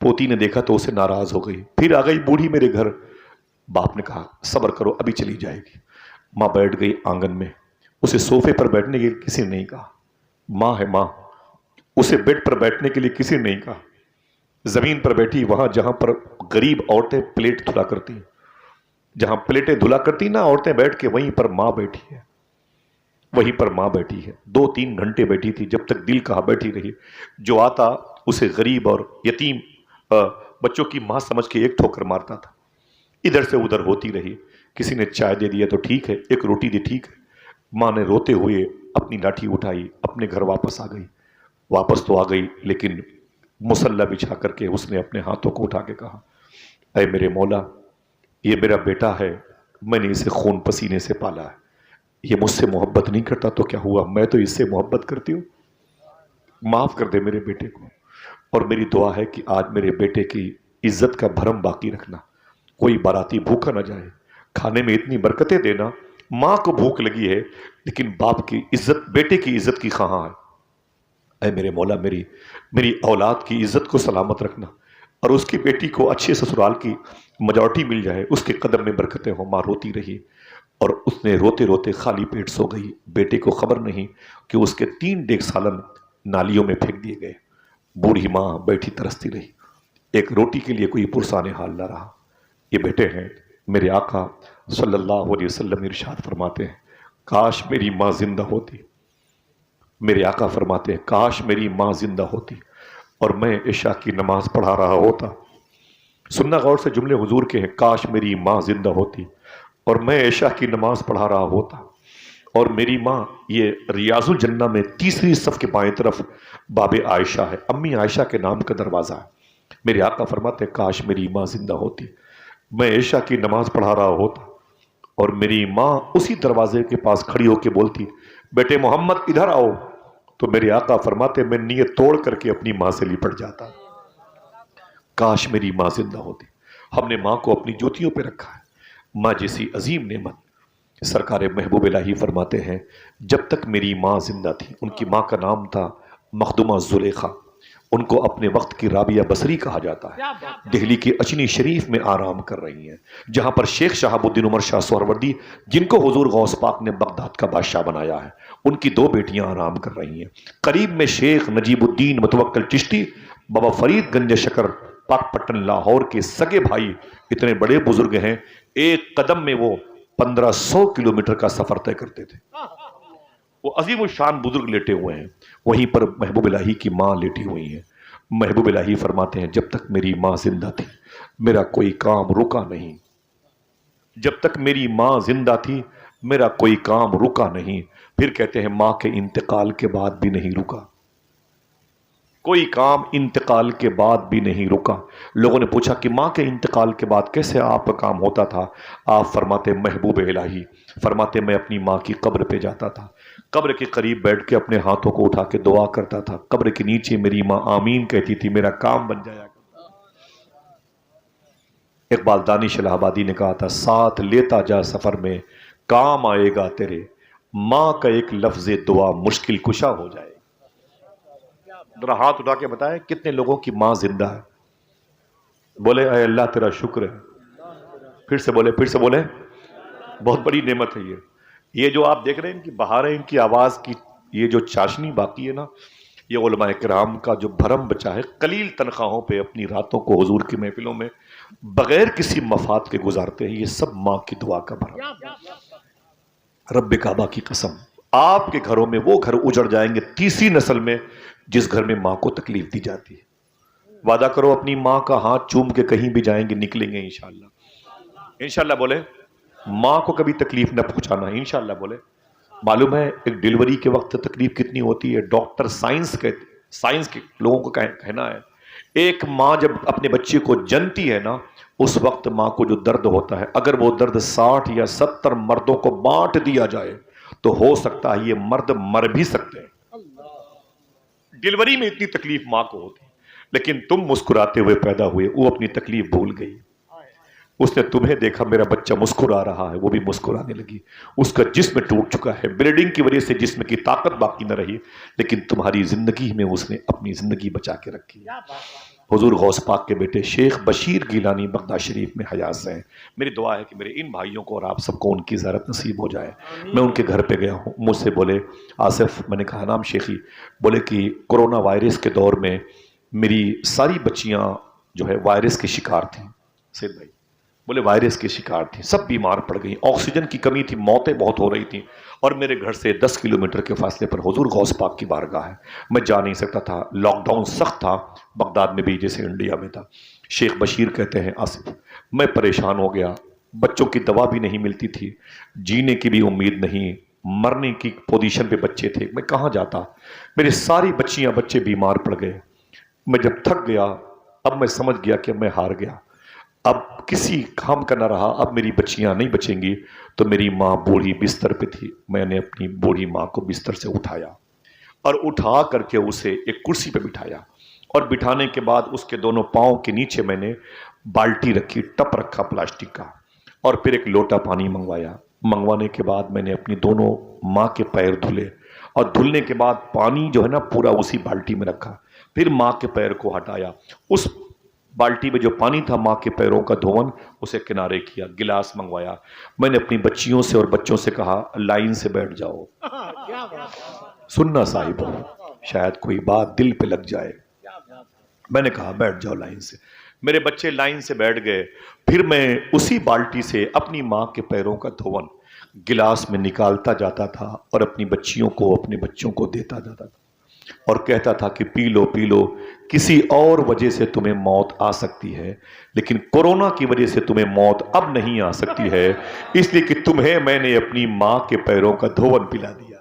پوتی نے دیکھا تو اسے ناراض ہو گئی, پھر آ گئی بوڑھی میرے گھر. باپ نے کہا صبر کرو ابھی چلی جائے گی. ماں بیٹھ گئی آنگن میں, اسے صوفے پر بیٹھنے کے لیے کسی نے نہیں کہا, ماں ہے ماں, اسے بیڈ پر بیٹھنے کے لیے کسی نے نہیں کہا. زمین پر بیٹھی وہاں جہاں پر غریب عورتیں پلیٹ دھلا کرتی ہیں, جہاں پلیٹیں دھلا کرتی نا عورتیں بیٹھ کے, وہیں پر ماں بیٹھی ہے, وہیں پر ماں بیٹھی ہے. 2-3 گھنٹے بیٹھی تھی, جب تک دل کہا بیٹھی رہی. جو آتا اسے غریب اور یتیم بچوں کی ماں سمجھ کے ایک ٹھوکر مارتا تھا. ادھر سے ادھر ہوتی رہی. کسی نے چائے دے دیا تو ٹھیک ہے, ایک روٹی دی ٹھیک ہے. ماں نے روتے ہوئے اپنی لاٹھی اٹھائی, اپنے گھر واپس آ گئی. واپس تو آ گئی لیکن مصلی بچھا کر کے اس نے اپنے ہاتھوں کو اٹھا کے کہا, اے میرے مولا, یہ میرا بیٹا ہے, میں نے اسے خون پسینے سے پالا ہے. یہ مجھ سے محبت نہیں کرتا تو کیا ہوا, میں تو اس سے محبت کرتی ہوں. معاف کر دے میرے بیٹے کو. اور میری دعا ہے کہ آج میرے بیٹے کی عزت کا بھرم باقی رکھنا, کوئی باراتی بھوکا نہ جائے. کھانے میں اتنی برکتیں دینا. ماں کو بھوک لگی ہے لیکن باپ کی عزت, بیٹے کی عزت کی خواہاں ہے. اے میرے مولا, میری اولاد کی عزت کو سلامت رکھنا, اور اس کی بیٹی کو اچھے سسرال کی میجورٹی مل جائے, اس کے قدم میں برکتیں ہوں. ماں روتی رہی اور اس نے روتے روتے خالی پیٹ سو گئی. بیٹے کو خبر نہیں کہ اس کے 3 ڈیگ سالن نالیوں میں پھینک دیے گئے. بوڑھی ماں بیٹھی ترستی رہی, ایک روٹی کے لیے کوئی پرسان حال نہ رہا. یہ بیٹے ہیں میرے آقا صلی اللہ علیہ وسلم ارشاد فرماتے ہیں, کاش میری ماں زندہ ہوتی. میرے آقا فرماتے ہیں کاش میری ماں زندہ ہوتی اور میں عشاء کی نماز پڑھا رہا ہوتا. سننا غور سے, جملے حضور کے ہیں, کاش میری ماں زندہ ہوتی اور میں عشاء کی نماز پڑھا رہا ہوتا, اور میری ماں, یہ ریاض الجنہ میں تیسری صف کے بائیں طرف باب عائشہ ہے, امی عائشہ کے نام کا دروازہ ہے. میرے آقا فرماتے ہیں کاش میری ماں زندہ ہوتی, میں عشاء کی نماز پڑھا رہا ہوتا اور میری ماں اسی دروازے کے پاس کھڑی ہو کے بولتی, بیٹے محمد ادھر آؤ. تو میرے آقا فرماتے میں نیت توڑ کر کے اپنی ماں سے لپٹ جاتا, کاش میری ماں زندہ ہوتی. ہم نے ماں کو اپنی جوتیوں پہ رکھا ہے. ماں جیسی عظیم نعمت. سرکار محبوب الہی فرماتے ہیں جب تک میری ماں زندہ تھی, ان کی ماں کا نام تھا مخدومہ زلیخا, ان کو اپنے وقت کی رابعہ بصری کہا جاتا ہے. دہلی کی اچنی شریف میں آرام کر رہی ہیں, جہاں پر شیخ شہاب الدین عمر شاہ سہروردی, جن کو حضور غوث پاک نے بغداد کا بادشاہ بنایا ہے, ان کی 2 بیٹیاں آرام کر رہی ہیں. قریب میں شیخ نجیب الدین متوکل چشتی, بابا فرید گنج شکر پاک پٹن لاہور کے سگے بھائی, اتنے بڑے بزرگ ہیں, ایک قدم میں وہ 1500 کلومیٹر کا سفر طے کرتے تھے. وہ عظیم الشان بزرگ لیٹے ہوئے ہیں, وہیں پر محبوب الہی کی ماں لیٹی ہوئی ہیں. محبوب الہی فرماتے ہیں جب تک میری ماں زندہ تھی میرا کوئی کام رکا نہیں. جب تک میری ماں زندہ تھی میرا کوئی کام رکا نہیں. پھر کہتے ہیں ماں کے انتقال کے بعد بھی نہیں رکا, کوئی کام انتقال کے بعد بھی نہیں رکا. لوگوں نے پوچھا کہ ماں کے انتقال کے بعد کیسے آپ کا کام ہوتا تھا؟ آپ فرماتے محبوب الہی فرماتے میں اپنی ماں کی قبر پہ جاتا تھا, قبر کے قریب بیٹھ کے اپنے ہاتھوں کو اٹھا کے دعا کرتا تھا, قبر کے نیچے میری ماں آمین کہتی تھی, میرا کام بن جایا کرتا. اقبال دانش الہ آبادی نے کہا تھا ساتھ لیتا جا سفر میں کام آئے گا تیرے, ماں کا ایک لفظ دعا مشکل کشا ہو جائے. ذرا ہاتھ اٹھا کے بتائیں کتنے لوگوں کی ماں زندہ ہے؟ بولے اے اللہ تیرا شکر ہے. پھر سے بولے بہت بڑی نعمت ہے یہ جو آپ دیکھ رہے ہیں ان کی بہاریں, ان کی آواز کی یہ جو چاشنی باقی ہے نا, یہ علماء کرام کا جو بھرم بچا ہے, قلیل تنخواہوں پہ اپنی راتوں کو حضور کی محفلوں میں بغیر کسی مفاد کے گزارتے ہیں. یہ سب ماں کی دعا کا بھرم. رب کعبہ کی قسم آپ کے گھروں میں وہ گھر اجڑ جائیں گے تیسری نسل میں جس گھر میں ماں کو تکلیف دی جاتی ہے. وعدہ کرو اپنی ماں کا ہاتھ چوم کے کہیں بھی جائیں گے نکلیں گے انشاءاللہ. انشاءاللہ بولے ماں کو کبھی تکلیف نہ پہنچانا, انشاءاللہ بولے. معلوم ہے ایک ڈیلیوری کے وقت تکلیف کتنی ہوتی ہے؟ ڈاکٹر سائنس کے لوگوں کو کہنا ہے ایک ماں جب اپنے بچے کو جنتی ہے نا, اس وقت ماں کو جو درد ہوتا ہے, اگر وہ درد 60 یا 70 مردوں کو بانٹ دیا جائے تو ہو سکتا ہے یہ مرد مر بھی سکتے ہیں. ڈیلیوری میں اتنی تکلیف ماں کو ہوتی, لیکن تم مسکراتے ہوئے پیدا ہوئے, وہ اپنی تکلیف بھول گئی. اس نے تمہیں دیکھا میرا بچہ مسکرا رہا ہے، وہ بھی مسکرانے لگی. اس کا جسم ٹوٹ چکا ہے، بلیڈنگ کی وجہ سے جسم کی طاقت باقی نہ رہی، لیکن تمہاری زندگی میں اس نے اپنی زندگی بچا کے رکھی. حضور غوث پاک کے بیٹے شیخ بشیر گیلانی بغداد شریف میں حیات سے ہیں. میری دعا ہے کہ میرے ان بھائیوں کو اور آپ سب کو ان کی زیارت نصیب ہو جائے. میں ان کے گھر پہ گیا ہوں، مجھ سے بولے آصف، میں نے کہا نام شیخی، بولے کہ کورونا وائرس کے دور میں میری ساری بچیاں جو ہے وائرس کی شکار تھیں. سید بھائی بولے وائرس کی شکار تھیں، سب بیمار پڑ گئیں، آکسیجن کی کمی تھی، موتیں بہت ہو رہی تھیں، اور میرے گھر سے 10 کلومیٹر کے فاصلے پر حضور غوث پاک کی بارگاہ ہے، میں جا نہیں سکتا تھا، لاک ڈاؤن سخت تھا بغداد میں بھی جیسے انڈیا میں تھا. شیخ بشیر کہتے ہیں آصف میں پریشان ہو گیا، بچوں کی دوا بھی نہیں ملتی تھی، جینے کی بھی امید نہیں، مرنے کی پوزیشن پہ بچے تھے، میں کہاں جاتا، میری ساری بچیاں بچے بیمار پڑ گئے. میں جب تھک گیا، اب میں سمجھ گیا کہ میں ہار گیا، اب کسی کام کا نہ رہا، اب میری بچیاں نہیں بچیں گی. تو میری ماں بوڑھی بستر پہ تھی، میں نے اپنی بوڑھی ماں کو بستر سے اٹھایا اور اٹھا کر کے اسے ایک کرسی پہ بٹھایا، اور بٹھانے کے بعد اس کے دونوں پاؤں کے نیچے میں نے بالٹی رکھی، ٹپ رکھا پلاسٹک کا، اور پھر ایک لوٹا پانی منگوایا. منگوانے کے بعد میں نے اپنی دونوں ماں کے پیر دھلے، اور دھلنے کے بعد پانی جو ہے نا پورا اسی بالٹی میں رکھا، پھر ماں کے پیر کو ہٹایا، اس بالٹی میں جو پانی تھا ماں کے پیروں کا دھون اسے کنارے کیا، گلاس منگوایا. میں نے اپنی بچیوں سے اور بچوں سے کہا لائن سے بیٹھ جاؤ، سننا صاحب شاید کوئی بات دل پہ لگ جائے. میں نے کہا بیٹھ جاؤ لائن سے، میرے بچے لائن سے بیٹھ گئے. پھر میں اسی بالٹی سے اپنی ماں کے پیروں کا دھون گلاس میں نکالتا جاتا تھا اور اپنی بچیوں کو اپنے بچوں کو دیتا جاتا تھا، اور کہتا تھا کہ پی لو پی لو، کسی اور وجہ سے تمہیں موت آ سکتی ہے لیکن کورونا کی وجہ سے تمہیں موت اب نہیں آ سکتی ہے، اس لیے کہ تمہیں میں نے اپنی ماں کے پیروں کا دھون پلا دیا.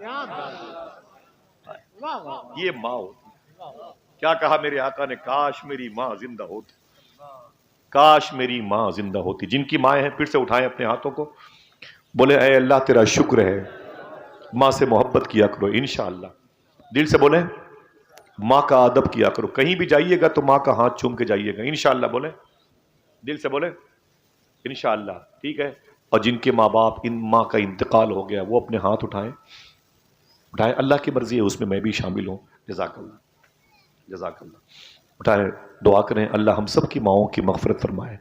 یہ ماں ہوتی. کیا کہا میرے آقا نے، کاش میری ماں زندہ ہوتی، کاش میری ماں زندہ ہوتی. جن کی مائیں ہیں پھر سے اٹھائیں اپنے ہاتھوں کو، بولے اے اللہ تیرا شکر ہے، ماں سے محبت کیا کرو انشاءاللہ. دل سے بولیں ماں کا ادب کیا کرو، کہیں بھی جائیے گا تو ماں کا ہاتھ چوم کے جائیے گا انشاءاللہ. بولیں دل سے بولیں انشاءاللہ، ٹھیک ہے. اور جن کے ماں باپ ان ماں کا انتقال ہو گیا وہ اپنے ہاتھ اٹھائیں، اٹھائیں، اللہ کی مرضی ہے اس میں بھی شامل ہوں. جزاک اللہ جزاک اللہ. اٹھائیں، دعا کریں اللہ ہم سب کی ماؤں کی مغفرت فرمائے،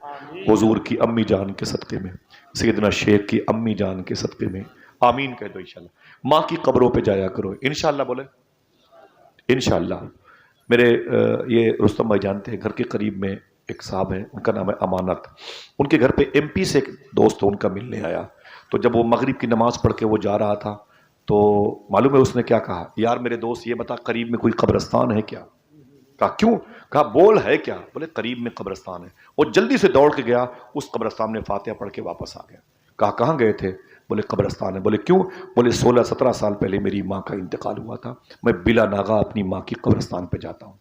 حضور کی امی جان کے صدقے میں، سیدنا شیخ کی امی جان کے صدقے میں، آمین کہہ دو انشاءاللہ. ماں کی قبروں پہ جایا کرو انشاءاللہ. بولے انشاءاللہ. میرے یہ رستم بھائی جانتے ہیں، گھر کے قریب میں ایک صاحب ہیں، ان کا نام ہے امانت. ان کے گھر پہ ایم پی سے ایک دوست ان کا ملنے آیا، تو جب وہ مغرب کی نماز پڑھ کے وہ جا رہا تھا تو معلوم ہے اس نے کیا کہا، یار میرے دوست یہ بتا قریب میں کوئی قبرستان ہے کیا؟ کہا کیوں؟ کہا بول ہے کیا؟ بولے قریب میں قبرستان ہے. وہ جلدی سے دوڑ کے گیا، اس قبرستان میں فاتحہ پڑھ کے واپس آ گیا. کہا کہاں گئے تھے؟ بولے قبرستان ہے. بولے کیوں؟ بولے 16-17 سال پہلے میری ماں کا انتقال ہوا تھا، میں بلا ناغہ اپنی ماں کی قبرستان پہ جاتا ہوں.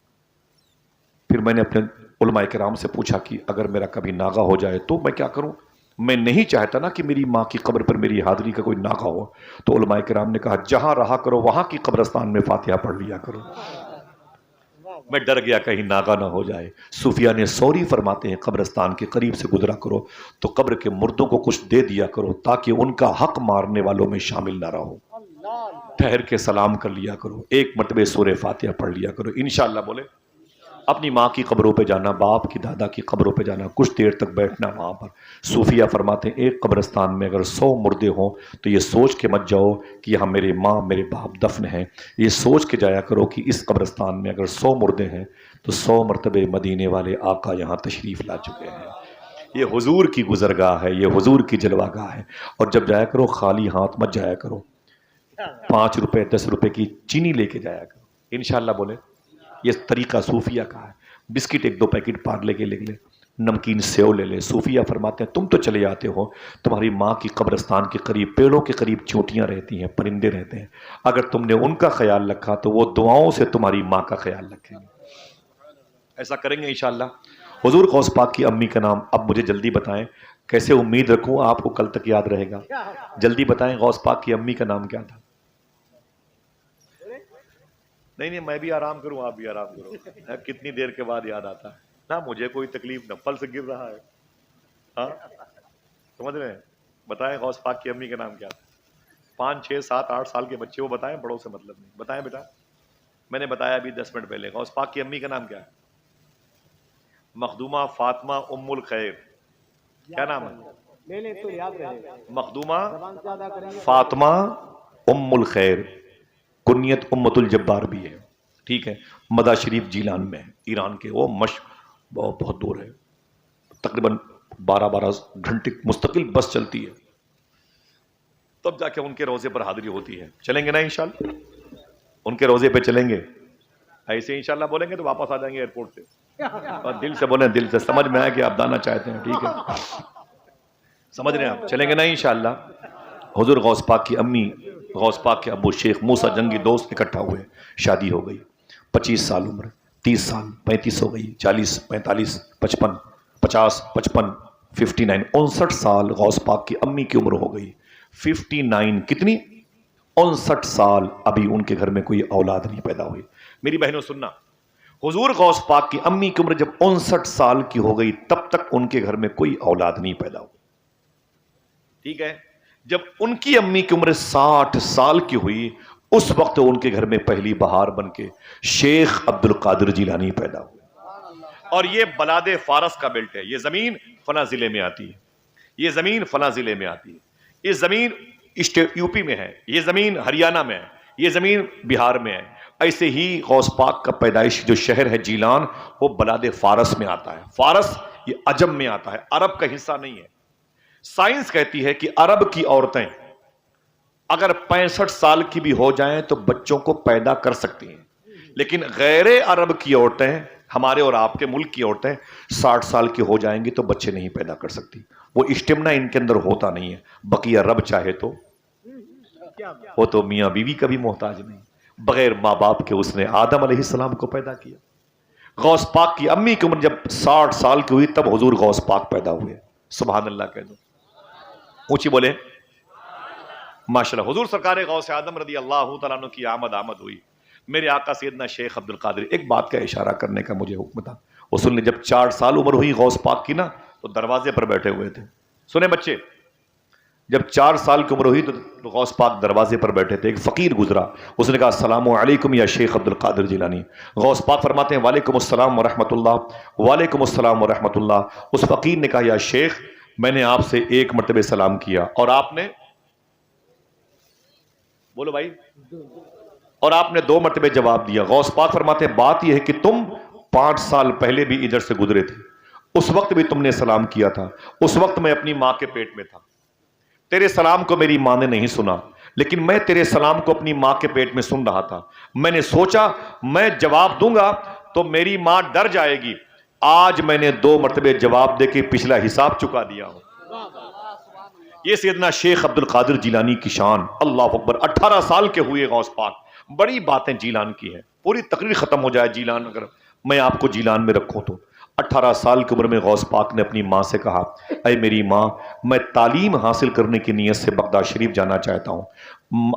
پھر میں نے اپنے علماء کرام سے پوچھا کہ اگر میرا کبھی ناغہ ہو جائے تو میں کیا کروں؟ میں نہیں چاہتا نا کہ میری ماں کی قبر پر میری حاضری کا کوئی ناغہ ہو. تو علماء کرام نے کہا جہاں رہا کرو وہاں کی قبرستان میں فاتحہ پڑھ لیا کرو. میں ڈر گیا کہیں ناغہ نہ ہو جائے. صوفیہ نے سوری فرماتے ہیں قبرستان کے قریب سے گزرا کرو تو قبر کے مردوں کو کچھ دے دیا کرو تاکہ ان کا حق مارنے والوں میں شامل نہ رہو. ٹھہر کے سلام کر لیا کرو، ایک مرتبہ سورہ فاتحہ پڑھ لیا کرو انشاءاللہ. بولے اپنی ماں کی قبروں پہ جانا، باپ کی دادا کی قبروں پہ جانا، کچھ دیر تک بیٹھنا وہاں پر. صوفیہ فرماتے ہیں ایک قبرستان میں اگر 100 مردے ہوں تو یہ سوچ کے مت جاؤ کہ یہاں میرے ماں میرے باپ دفن ہیں، یہ سوچ کے جایا کرو کہ اس قبرستان میں اگر 100 مردے ہیں تو 100 مرتبہ مدینے والے آقا یہاں تشریف لا چکے ہیں. یہ حضور کی گزرگاہ ہے، یہ حضور کی جلوہ گاہ ہے. اور جب جایا کرو خالی ہاتھ مت جایا کرو، 5 روپے 10 روپے کی چینی لے کے جایا کرو انشاءاللہ. بولے یہ طریقہ صوفیہ کا ہے. بسکٹ 1-2 پیکٹ پارلے کے لے لے، نمکین سیو لے لے. صوفیہ فرماتے ہیں تم تو چلے جاتے ہو، تمہاری ماں کی قبرستان کے قریب پیڑوں کے قریب چونٹیاں رہتی ہیں، پرندے رہتے ہیں، اگر تم نے ان کا خیال رکھا تو وہ دعاؤں سے تمہاری ماں کا خیال رکھیں گے. ایسا کریں گے انشاءاللہ. حضور غوث پاک کی امی کا نام اب مجھے جلدی بتائیں، کیسے امید رکھوں آپ کو کل تک یاد رہے گا؟ جلدی بتائیں غوث پاک کی امی کا نام کیا تھا؟ نہیں میں بھی آرام کروں آپ بھی آرام کرو. کتنی دیر کے بعد یاد آتا ہے نا، مجھے کوئی تکلیف نہ، پل سے گر رہا ہے. ہاں سمجھ رہے ہیں؟ بتائیں غوث پاک کی امی کا نام کیا تھا؟ 5 6 7 8 سال کے بچے وہ بتائیں، بڑوں سے مطلب نہیں. بتائیں بیٹا. میں نے بتایا ابھی 10 منٹ پہلے. غوث پاک کی امی کا نام کیا ہے؟ مخدومہ فاطمہ ام الخیر. کیا نام ہے؟ مخدومہ فاطمہ ام الخیر. کنیت امت الجبار بھی ہے. ٹھیک ہے. مدہ شریف جیلان میں ہے، ایران کے. وہ بہت دور ہے، تقریباً 12 گھنٹے مستقل بس چلتی ہے، تب جا کے ان کے روزے پر حاضری ہوتی ہے. چلیں گے نا انشاءاللہ؟ ان کے روزے پہ چلیں گے. ایسے انشاءاللہ بولیں گے تو واپس آ جائیں گے ایئرپورٹ سے. اور دل سے بولیں، دل سے. سمجھ میں آیا کہ آپ دانا چاہتے ہیں. ٹھیک ہے، سمجھ رہے ہیں آپ؟ چلیں گے نا انشاءاللہ؟ حضور غوث پاک کی امی، غوث پاک کے ابو شیخ موسیٰ جنگی دوست اکٹھا ہوئے. شادی ہو گئی. 25 سال عمر، 30 سال، 35 ہو گئی، 40، 45، 55، 50، 55، 59، 59 سال غوث پاک کی امی کی عمر ہو گئی. 59 کتنی؟ 59 سال. ابھی ان کے گھر میں کوئی اولاد نہیں پیدا ہوئی. میری بہنوں سننا، حضور غوث پاک کی امی کی عمر جب 59 سال کی ہو گئی تب تک ان کے گھر میں کوئی اولاد نہیں پیدا ہوئی. ٹھیک ہے. جب ان کی امی کی عمر 60 سال کی ہوئی اس وقت ان کے گھر میں پہلی بہار بن کے شیخ عبد القادر جیلانی پیدا ہوئے. اور یہ بلاد فارس کا بیلٹ ہے. یہ زمین فلاں ضلع میں آتی ہے، یہ زمین فلاں ضلع میں آتی ہے، یہ زمین یو پی میں ہے، یہ زمین ہریانہ میں ہے، یہ زمین بہار میں ہے. ایسے ہی غوث پاک کا پیدائش جو شہر ہے جیلان، وہ بلاد فارس میں آتا ہے. فارس یہ عجم میں آتا ہے، عرب کا حصہ نہیں ہے. سائنس کہتی ہے کہ عرب کی عورتیں اگر 65 سال کی بھی ہو جائیں تو بچوں کو پیدا کر سکتی ہیں، لیکن غیر عرب کی عورتیں، ہمارے اور آپ کے ملک کی عورتیں 60 سال کی ہو جائیں گی تو بچے نہیں پیدا کر سکتی. وہ اسٹمنا ان کے اندر ہوتا نہیں ہے. بقیہ رب چاہے تو وہ تو میاں بیوی کا بھی محتاج نہیں. بغیر ماں باپ کے اس نے آدم علیہ السلام کو پیدا کیا. غوث پاک کی امی کی عمر جب 60 سال کی ہوئی تب حضور غوث پاک پیدا ہوئے. سبحان اللہ کہہ دو، اونچی بولے ماشاءاللہ. حضور سرکار غوث اعظم رضی اللہ تعالیٰ عنہ کی آمد ہوئی. میرے آقا سیدنا شیخ عبد القادر، ایک بات کا اشارہ کرنے کا مجھے حکم تھا. وہ سن لیں، جب 4 سال عمر ہوئی غوث پاک کی نا تو دروازے پر بیٹھے ہوئے تھے. سنیں بچے، جب 4 سال کی عمر ہوئی تو غوث پاک دروازے پر بیٹھے تھے. ایک فقیر گزرا، اس نے کہا السلام علیکم یا شیخ عبد القادر جیلانی. غوث پاک فرماتے ہیں وعلیکم السلام ورحمۃ اللہ، وعلیکم السلام ورحمۃ اللہ. اس فقیر نے کہا یا شیخ، میں نے آپ سے 1 مرتبہ سلام کیا اور آپ نے، بولو بھائی، اور آپ نے 2 مرتبہ جواب دیا. غوث پاک فرماتے ہیں بات یہ ہے کہ تم 5 سال پہلے بھی ادھر سے گزرے تھے، اس وقت بھی تم نے سلام کیا تھا. اس وقت میں اپنی ماں کے پیٹ میں تھا. تیرے سلام کو میری ماں نے نہیں سنا، لیکن میں تیرے سلام کو اپنی ماں کے پیٹ میں سن رہا تھا. میں نے سوچا میں جواب دوں گا تو میری ماں ڈر جائے گی. آج میں نے 2 مرتبہ جواب دے کے پچھلا حساب چکا دیا ہوں. یہ سیدنا شیخ عبد القادر جیلانی کی شان. اللہ اکبر. 18 سال کے ہوئے غوث پاک. بڑی باتیں جیلان کی ہیں، پوری تقریر ختم ہو جائے جیلان اگر میں آپ کو جیلان میں رکھوں تو. 18 سال کی عمر میں غوث پاک نے اپنی ماں سے کہا اے میری ماں، میں تعلیم حاصل کرنے کی نیت سے بغداد شریف جانا چاہتا ہوں.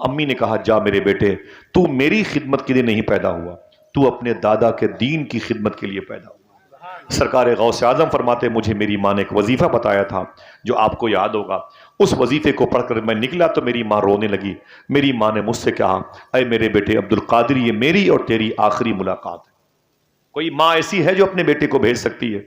امی نے کہا جا میرے بیٹے، تو میری خدمت کے لیے نہیں پیدا ہوا، تو اپنے دادا کے دین کی خدمت کے لیے پیدا ہوا. سرکار غوث اعظم فرماتے مجھے میری ماں نے ایک وظیفہ بتایا تھا جو آپ کو یاد ہوگا. اس وظیفے کو پڑھ کر میں نکلا تو میری ماں رونے لگی. میری ماں نے مجھ سے کہا اے میرے بیٹے عبد القادر، یہ میری اور تیری آخری ملاقات ہے. کوئی ماں ایسی ہے جو اپنے بیٹے کو بھیج سکتی ہے؟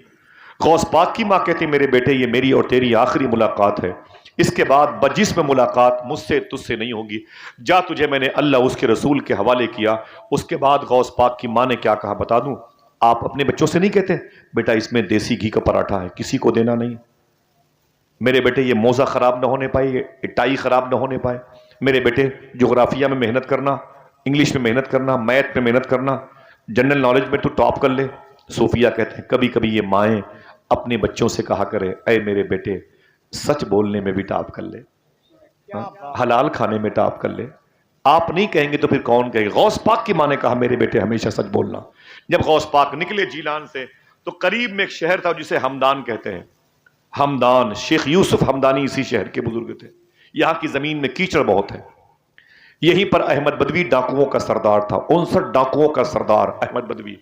غوث پاک کی ماں کہتی میرے بیٹے یہ میری اور تیری آخری ملاقات ہے، اس کے بعد بجسم ملاقات مجھ سے تجھ سے نہیں ہوگی. جا، تجھے میں نے اللہ اس کے رسول کے حوالے کیا. اس کے بعد غوث پاک کی ماں نے کیا کہا بتا دوں؟ آپ اپنے بچوں سے نہیں کہتے بیٹا اس میں دیسی گھی کا پراٹھا ہے، کسی کو دینا نہیں. میرے بیٹے یہ موزہ خراب نہ ہونے پائے، یہ ٹائی خراب نہ ہونے پائے. میرے بیٹے جغرافیہ میں محنت کرنا، انگلش میں محنت کرنا، میتھ میں محنت کرنا، جنرل نالج میں تو ٹاپ کر لے. صوفیہ کہتے ہیں کبھی کبھی یہ مائیں اپنے بچوں سے کہا کرے اے میرے بیٹے سچ بولنے میں بھی ٹاپ کر لے، حلال کھانے میں ٹاپ کر لے. آپ نہیں کہیں گے تو پھر کون کہے گا؟ غوث پاک کی ماں نے کہا میرے بیٹے ہمیشہ سچ بولنا. جب غوث پاک نکلے جیلان سے تو قریب میں ایک شہر تھا جسے ہمدان کہتے ہیں. ہمدان، شیخ یوسف ہمدانی اسی شہر کے بزرگ تھے. یہاں کی زمین میں کیچڑ بہت ہے. یہیں پر احمد بدوی ڈاکوؤں کا سردار تھا. 59 ڈاکوؤں کا سردار احمد بدوی.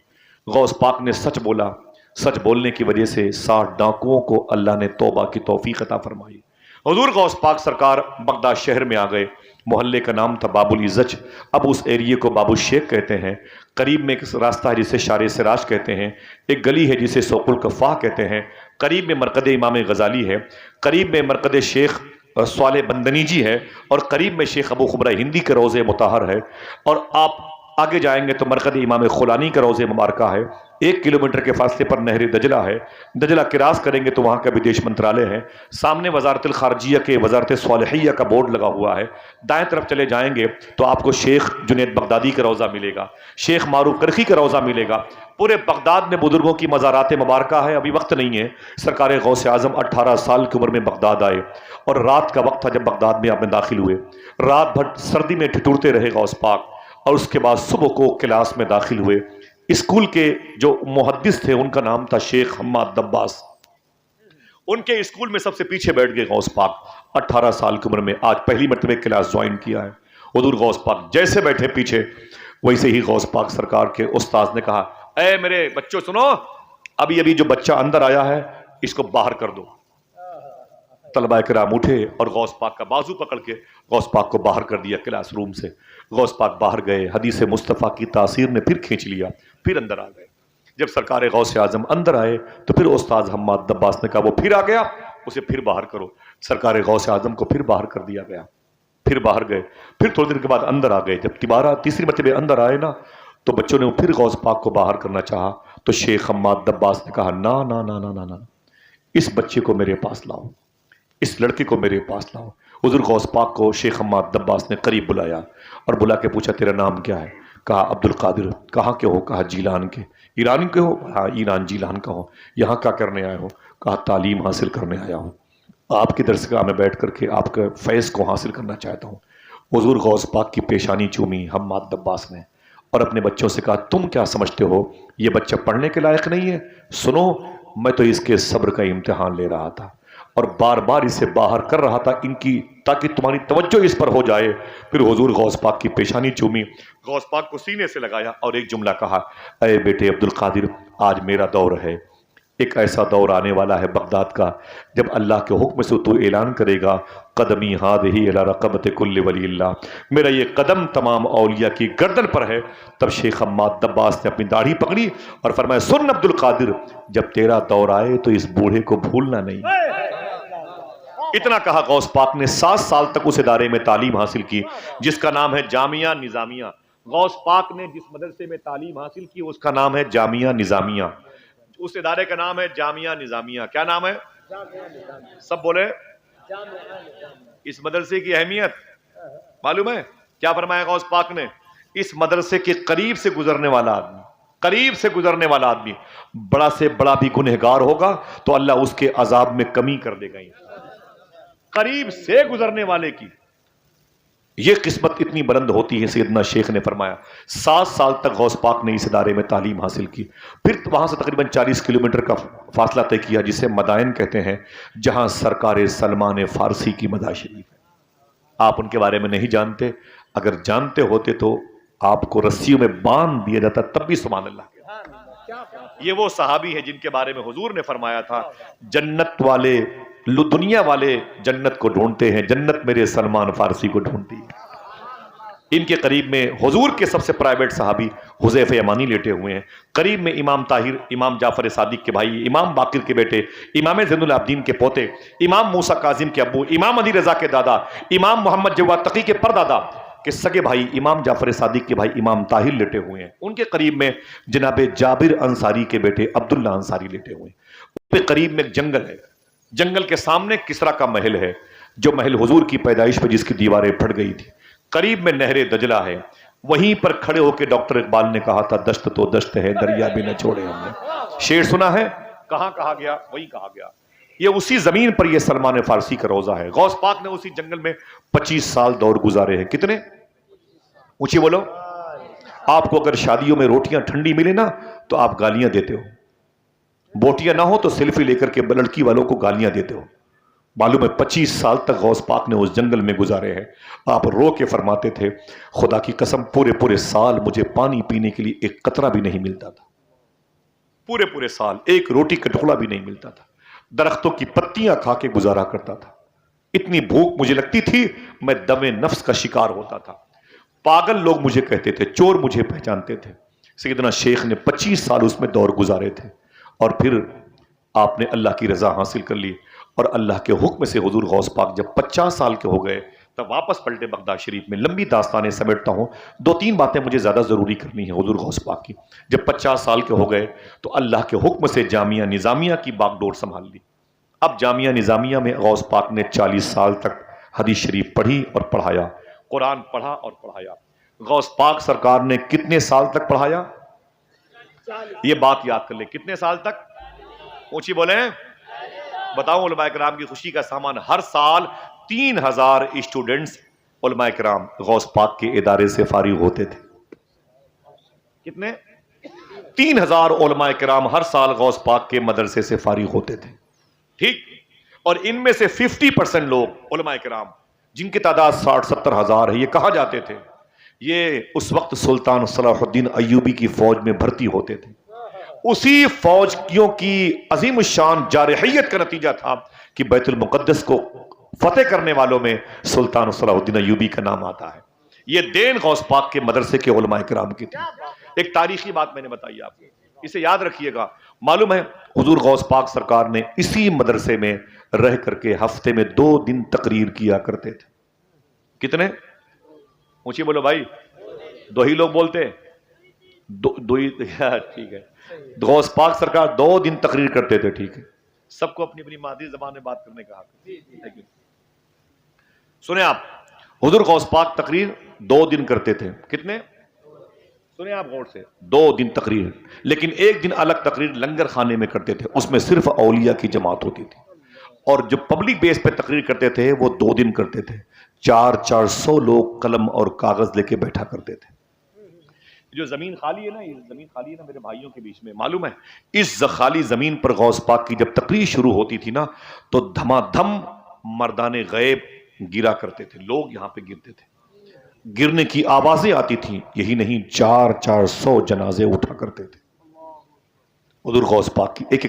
غوث پاک نے سچ بولا. سچ بولنے کی وجہ سے 60 ڈاکوؤں کو اللہ نے توبہ کی توفیق عطا فرمائی. حضور غوث پاک سرکار بغداد شہر میں آ گئے. محلے کا نام تھا باب العزج، اب اس ایریے کو باب الشیخ کہتے ہیں. قریب میں ایک راستہ ہے جسے شارع سراج کہتے ہیں، ایک گلی ہے جسے سوق الکفاح کہتے ہیں، قریب میں مرقد امام غزالی ہے، قریب میں مرقد شیخ صالح بندنی جی ہے، اور قریب میں شیخ ابو خبرہ ہندی کے روضہ مطہر ہے، اور آپ آگے جائیں گے تو مرقد امام خولانی کا روضہ مبارکہ ہے. 1 کلومیٹر کے فاصلے پر نہر دجلہ ہے. دجلہ کراس کریں گے تو وہاں کا بدیش منترالے ہے. سامنے وزارت الخارجیہ کے وزارت صالحیہ کا بورڈ لگا ہوا ہے. دائیں طرف چلے جائیں گے تو آپ کو شیخ جنید بغدادی کا روضہ ملے گا، شیخ معروف کرخی کا روضہ ملے گا. پورے بغداد میں بزرگوں کی مزارات مبارکہ ہے. ابھی وقت نہیں ہے. سرکار غوث اعظم 18 سال کی عمر میں بغداد آئے، اور رات کا وقت تھا جب بغداد میں آپ میں داخل ہوئے. رات بھر سردی میں ٹھٹورتے رہے غوث پاک، اور اس کے بعد صبح کو کلاس میں داخل ہوئے. اسکول کے جو محدث تھے ان کا نام تھا شیخ حماد دباس. ان کے اسکول میں سب سے پیچھے بیٹھ گئے غوث پاک. 18 سال کی عمر میں آج پہلی مرتبہ کلاس جوائن کیا ہے. حضور غوث پاک جیسے بیٹھے پیچھے، ویسے ہی غوث پاک سرکار کے استاذ نے کہا، اے میرے بچوں سنو، ابھی جو بچہ اندر آیا ہے اس کو باہر کر دو. طلبہ کرام اٹھے اور غوث پاک کا بازو پکڑ کے غوث پاک کو باہر کر دیا کلاس روم سے. غوث پاک باہر گئے، حدیث مصطفیٰ کی تاثیر نے پھر کھینچ لیا، پھر اندر آ گئے. جب سرکار غوث اعظم اندر آئے تو پھر استاذ حماد دباس نے کہا وہ پھر آ گیا، اسے پھر باہر کرو. سرکار غوث اعظم کو پھر باہر کر دیا گیا. پھر باہر گئے، پھر تھوڑی دیر کے بعد اندر آ گئے. جب تیسری مرتبہ اندر آئے نا تو بچوں نے پھر غوث پاک کو باہر کرنا چاہا تو شیخ حماد دباس نے کہا نا نا نا نا نا نا، اس بچے کو میرے پاس لاؤ، اس لڑکے کو میرے پاس لاؤ. حضور غوث پاک کو شیخ حماد دباس نے قریب بلایا اور بلا کے پوچھا تیرا نام کیا ہے؟ کہا عبد القادر. کہاں کے ہو؟ کہا جیلان کے. ایران کے ہو؟ ہاں ایران جیلان کا ہو. یہاں کیا کرنے آئے ہو؟ کہا تعلیم حاصل کرنے آیا ہوں، آپ کی درسگاہ میں بیٹھ کر کے آپ کے فیض کو حاصل کرنا چاہتا ہوں. حضور غوث پاک کی پیشانی چومی حماد دباس نے اور اپنے بچوں سے کہا تم کیا سمجھتے ہو یہ بچہ پڑھنے کے لائق نہیں ہے؟ سنو، میں تو اس کے صبر کا امتحان لے رہا تھا اور بار بار اسے باہر کر رہا تھا ان کی تاکہ تمہاری توجہ اس پر ہو جائے. پھر حضور غوث پاک کی پیشانی چومی، غوث پاک کو سینے سے لگایا اور ایک جملہ کہا، اے بیٹے عبد القادر، آج میرا دور ہے. ایک ایسا دور آنے والا ہے بغداد کا جب اللہ کے حکم سے تو اعلان کرے گا قدمی ہادہی الی رقبۃ کل ولی اللہ، میرا یہ قدم تمام اولیاء کی گردن پر ہے. تب شیخ حماد دباس نے اپنی داڑھی پکڑی اور فرمایا سن عبد القادر، جب تیرا دور آئے تو اس بوڑھے کو بھولنا نہیں. اتنا کہا غوث پاک نے 7 سال تک اس ادارے میں تعلیم حاصل کی جس کا نام ہے جامعہ نظامیہ. غوث پاک نے جس مدرسے میں تعلیم حاصل کی اس کا نام ہے جامعہ نظامیہ. اس ادارے کا نام ہے جامعہ نظامیہ. کیا نام ہے؟ سب بولے. اس مدرسے کی اہمیت معلوم ہے کیا فرمایا غوث پاک نے؟ اس مدرسے کے قریب سے گزرنے والا آدمی بڑا سے بڑا بھی گنہگار ہوگا تو اللہ اس کے عذاب میں کمی کر دے گا. قریب سے گزرنے والے کی یہ قسمت اتنی بلند ہوتی ہے. سیدنا شیخ نے فرمایا 7 سال تک غوث پاک نے اس ادارے میں تعلیم حاصل کی. پھر وہاں سے تقریباً 40 کلومیٹر کا فاصلہ طے کیا جسے مدائن کہتے ہیں، جہاں سرکار سلمان فارسی کی مداح شریف ہے. آپ ان کے بارے میں نہیں جانتے، اگر جانتے ہوتے تو آپ کو رسیوں میں باندھ دیا جاتا تب بھی سبحان اللہ. یہ وہ صحابی ہے جن کے بارے میں حضور نے فرمایا تھا جنت والے دنیا والے جنت کو ڈھونڈتے ہیں، جنت میرے سلمان فارسی کو ڈھونڈتی ہے. ان کے قریب میں حضور کے سب سے پرائیویٹ صحابی حذیفہ یمانی لیٹے ہوئے ہیں. قریب میں امام طاہر، امام جعفر صادق کے بھائی، امام باقر کے بیٹے، امام زین العابدین کے پوتے، امام موسیٰ کاظم کے ابو، امام علی رضا کے دادا، امام محمد جواد تقی کے پردادا کے سگے بھائی امام جعفر صادق کے بھائی امام طاہر لیٹے ہوئے ہیں. ان کے قریب میں جناب جابر انصاری کے بیٹے عبداللہ انصاری لیٹے ہوئے ہیں. ان کے قریب میں ایک جنگل ہے، جنگل کے سامنے کسرا کا محل ہے، جو محل حضور کی پیدائش پہ جس کی دیواریں پھٹ گئی تھی. قریب میں نہر دجلہ ہے، وہیں پر کھڑے ہو کے ڈاکٹر اقبال نے کہا تھا دشت تو دشت ہے دریا بھی نہ چھوڑے ہم نے. شعر سنا ہے؟ کہاں کہا گیا؟ وہی کہا گیا. یہ اسی زمین پر یہ سلمان فارسی کا روضہ ہے. غوث پاک نے اسی جنگل میں 25 سال دور گزارے ہیں. کتنے؟ اونچی بولو. آپ کو اگر شادیوں میں روٹیاں ٹھنڈی ملے نا تو آپ گالیاں دیتے ہو، بوٹیاں نہ ہو تو سیلفی لے کر کے لڑکی والوں کو گالیاں دیتے ہو. معلوم ہے 25 سال تک غوث پاک نے اس جنگل میں گزارے ہیں. آپ رو کے فرماتے تھے خدا کی قسم پورے سال مجھے پانی پینے کے لیے ایک قطرہ بھی نہیں ملتا تھا. پورے سال ایک روٹی کا ٹکڑا بھی نہیں ملتا تھا. درختوں کی پتیاں کھا کے گزارا کرتا تھا. اتنی بھوک مجھے لگتی تھی میں دم نفس کا شکار ہوتا تھا. پاگل لوگ مجھے کہتے تھے, چور مجھے پہچانتے تھے. سیدنا شیخ نے 25 سال اس میں دور گزارے تھے, اور پھر آپ نے اللہ کی رضا حاصل کر لی, اور اللہ کے حکم سے حضور غوث پاک جب 50 سال کے ہو گئے تب واپس پلٹے بغداد شریف میں. لمبی داستانیں سمیٹتا ہوں, 2-3 باتیں مجھے زیادہ ضروری کرنی ہیں حضور غوث پاک کی. جب 50 سال کے ہو گئے تو اللہ کے حکم سے جامعہ نظامیہ کی باغ ڈور سنبھال لی. اب جامعہ نظامیہ میں غوث پاک نے 40 سال تک حدیث شریف پڑھی اور پڑھایا, قرآن پڑھا اور پڑھایا. غوث پاک سرکار نے کتنے سال تک پڑھایا؟ یہ بات یاد کر لیں, کتنے سال تک؟ اونچی بولیں, بتاؤں علماء کرام کی خوشی کا سامان. ہر سال 3000 اسٹوڈنٹس علماء کرام غوث پاک کے ادارے سے فارغ ہوتے تھے. کتنے؟ 3000 علماء کرام ہر سال غوث پاک کے مدرسے سے فارغ ہوتے تھے. ٹھیک, اور ان میں سے 50% لوگ علماء کرام جن کی تعداد 60-70 ہزار ہے, یہ کہاں جاتے تھے؟ یہ اس وقت سلطان صلاح الدین ایوبی کی فوج میں بھرتی ہوتے تھے. اسی فوجیوں کی عظیم الشان جارحیت کا نتیجہ تھا کہ بیت المقدس کو فتح کرنے والوں میں سلطان صلاح الدین ایوبی کا نام آتا ہے. یہ دین غوث پاک کے مدرسے کے علماء کرام کی تھی. ایک تاریخی بات میں نے بتائی آپ کو, اسے یاد رکھیے گا. معلوم ہے حضور غوث پاک سرکار نے اسی مدرسے میں رہ کر کے ہفتے میں 2 دن تقریر کیا کرتے تھے. کتنے؟ اونچی بولو بھائی, 2 ہی لوگ بولتے, 2 ہی, ٹھیک ہے. غوث پاک سرکار 2 دن تقریر کرتے تھے. ٹھیک ہے, سب کو اپنی اپنی مادری زبان میں بات کرنے کا حق ہے. سنیں آپ, حضور غوث پاک تقریر 2 دن کرتے تھے. کتنے؟ سنیں آپ غور سے, 2 دن تقریر. لیکن ایک دن الگ تقریر لنگر خانے میں کرتے تھے, اس میں صرف اولیاء کی جماعت ہوتی تھی. اور جو پبلک بیس پہ تقریر کرتے تھے وہ 2 دن کرتے تھے. 400 لوگ قلم اور کاغذ لے کے بیٹھا کرتے تھے. جو زمین خالی ہے نا, یہ زمین خالی ہے نا میرے بھائیوں کے بیچ میں, معلوم ہے اس خالی زمین پر غوث پاک کی جب تقریر شروع ہوتی تھی نا تو دھما دھم مردان غیب گرا کرتے تھے. لوگ یہاں پہ گرتے تھے, گرنے کی آوازیں آتی تھیں. یہی نہیں, 400 جنازے اٹھا کرتے تھے حضور غوث پاک کی ایک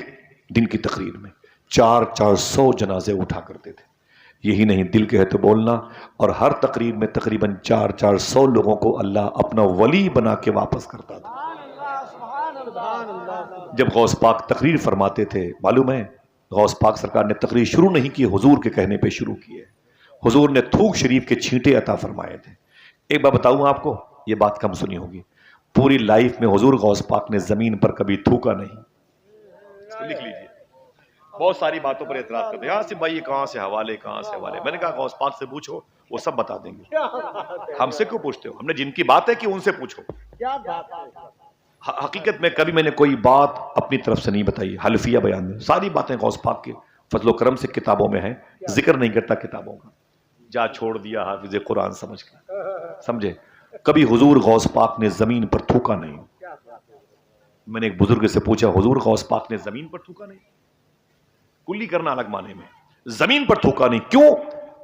دن کی تقریر میں. 400 جنازے اٹھا کرتے تھے. یہی نہیں, دل کے ہے تو بولنا, اور ہر تقریر میں تقریباً 400 لوگوں کو اللہ اپنا ولی بنا کے واپس کرتا تھا. جب غوث پاک تقریر فرماتے تھے, معلوم ہے غوث پاک سرکار نے تقریر شروع نہیں کی, حضور کے کہنے پہ شروع کیے. حضور نے تھوک شریف کے چھینٹے عطا فرمائے تھے. ایک بات بتاؤں آپ کو, یہ بات کم سنی ہوگی, پوری لائف میں حضور غوث پاک نے زمین پر کبھی تھوکا نہیں. لکھ لیجیے. بہت ساری باتوں پر اعتراض کرتے ہیں, ہاں بھائی یہ کہاں سے حوالے, کہاں سے حوالے. میں نے کہا غوث پاک سے پوچھو, وہ سب بتا دیں گے. ہم سے کیوں پوچھتے ہو؟ ہم نے جن کی بات ہے کہ ان سے پوچھو. حقیقت میں کبھی میں نے کوئی بات اپنی طرف سے نہیں بتائی. حلفیہ بیان میں ساری باتیں غوث پاک کے فضل و کرم سے کتابوں میں ہیں, ذکر نہیں کرتا کتابوں کا. جا چھوڑ دیا حافظ قرآن سمجھ کے, سمجھے. کبھی حضور غوث پاک نے زمین پر تھوکا نہیں. میں نے ایک بزرگ سے پوچھا, حضور غوث پاک نے زمین پر تھوکا نہیں؟ کلی کرنا الگ معنی میں, زمین پر تھوکا نہیں. کیوں؟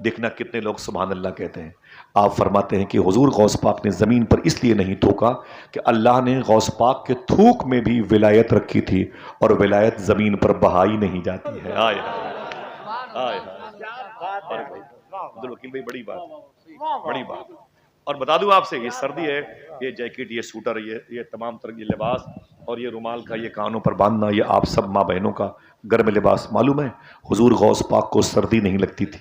دیکھنا کتنے لوگ سبحان اللہ کہتے ہیں. آپ فرماتے ہیں کہ حضور غوث پاک نے زمین پر اس لیے نہیں تھوکا کہ اللہ نے غوث پاک کے تھوک میں بھی ولایت رکھی تھی, اور ولایت زمین پر بہائی نہیں جاتی ہے. آئے آئے عبدالوکیل بھائی, بڑی بات, بڑی بات. اور بتا دوں آپ سے, یہ سردی ہے, یہ جیکٹ, یہ سوٹر, یہ تمام طرح کے لباس, اور یہ رومال کا یہ کانوں پر باندھنا, یہ آپ سب ماں بہنوں کا گرم لباس. معلوم ہے حضور غوث پاک کو سردی نہیں لگتی تھی.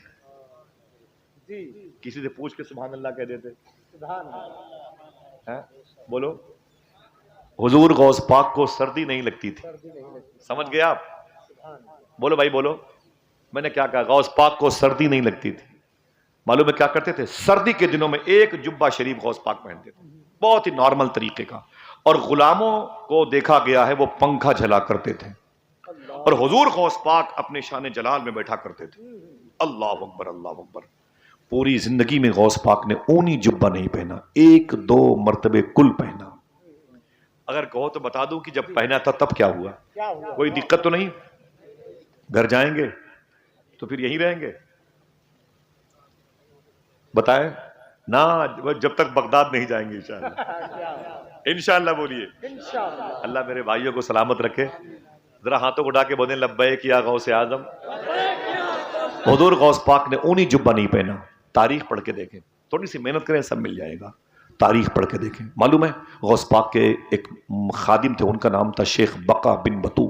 کسی سے پوچھ کے سبحان اللہ کہہ دیتے. بولو, حضور غوث پاک کو سردی نہیں لگتی تھی. سمجھ گئے آپ؟ بولو بھائی بولو. میں نے کیا کہا؟ غوث پاک کو سردی نہیں لگتی تھی. معلوم ہے کیا کرتے تھے؟ سردی کے دنوں میں ایک جبہ شریف غوث پاک پہنتے تھے, بہت ہی نارمل طریقے کا. اور غلاموں کو دیکھا گیا ہے وہ پنکھا جھلا کرتے تھے, اور حضور غوث پاک اپنے شان جلال میں بیٹھا کرتے تھے. اللہ اکبر, اللہ اکبر. پوری زندگی میں غوث پاک نے اونی جبہ نہیں پہنا, 1-2 مرتبے کل پہنا. اگر کہو تو بتا دوں کہ جب پہنا تھا تب کیا ہوا؟ کوئی دقت تو نہیں؟ گھر جائیں گے تو پھر یہیں رہیں گے؟ بتائیں نا, جب تک بغداد نہیں جائیں گے انشاءاللہ. انشاءاللہ بولیے. اللہ میرے بھائیوں کو سلامت رکھے. ذرا ہاتھوں کو اٹھا کے بولیں لبیک یا غوث اعظم. حضور غوث پاک نے اونی جبہ نہیں پہنا. تاریخ پڑھ کے دیکھیں, تھوڑی سی محنت کریں سب مل جائے گا. تاریخ پڑھ کے دیکھیں. معلوم ہے غوث پاک کے ایک خادم تھے, ان کا نام تھا شیخ بقا بن بطو.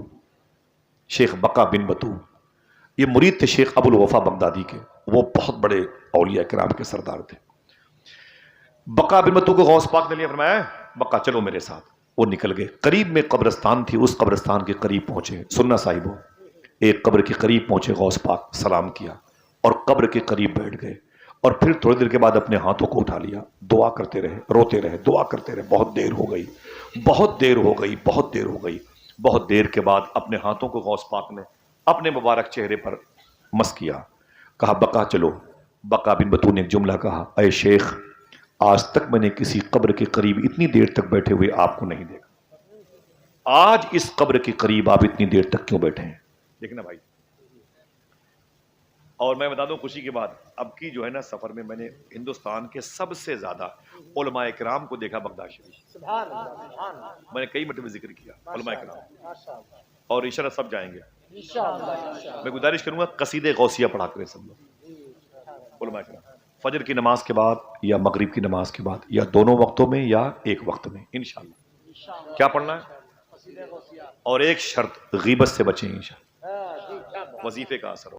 شیخ بقا بن بطو یہ مرید تھے شیخ ابو الوفا بغدادی کے. وہ بہت بڑے اولیاء کرام کے سردار تھے. بقا بن بطو کو غوث پاک نے لیا, فرمایا بقا چلو میرے ساتھ. وہ نکل گئے. قریب میں قبرستان تھی, اس قبرستان کے قریب پہنچے. سننا صاحبو, ایک قبر کے قریب پہنچے, غوث پاک سلام کیا اور قبر کے قریب بیٹھ گئے. اور پھر تھوڑی دیر کے بعد اپنے ہاتھوں کو اٹھا لیا, دعا کرتے رہے, روتے رہے, دعا کرتے رہے. بہت دیر ہو گئی, بہت دیر ہو گئی, بہت دیر ہو گئی. بہت دیر کے بعد اپنے ہاتھوں کو غوث پاک نے اپنے مبارک چہرے پر مس کیا. کہا بقا چلو. بقا بن بطو نے ایک جملہ کہا, اے شیخ آج تک میں نے کسی قبر کے قریب اتنی دیر تک بیٹھے ہوئے آپ کو نہیں دیکھا. آج اس قبر کے قریب آپ اتنی دیر تک کیوں بیٹھے ہیں؟ دیکھنا بھائی. اور میں بتا دوں خوشی کے بعد, اب کی جو ہے نا سفر میں میں نے ہندوستان کے سب سے زیادہ علماء کرام کو دیکھا بغداد شریف. میں نے کئی مرتبہ ذکر کیا علماء کرام, اور انشاءاللہ سب جائیں گے. میں گزارش کروں گا قصیدے غوثیہ پڑھا کریں سب لوگ علماء کرام, فجر کی نماز کے بعد یا مغرب کی نماز کے بعد یا دونوں وقتوں میں یا ایک وقت میں انشاءاللہ. کیا پڑھنا ہے؟ اور ایک شرط, غیبت سے بچیں انشاءاللہ, وظیفے کا اثر ہو.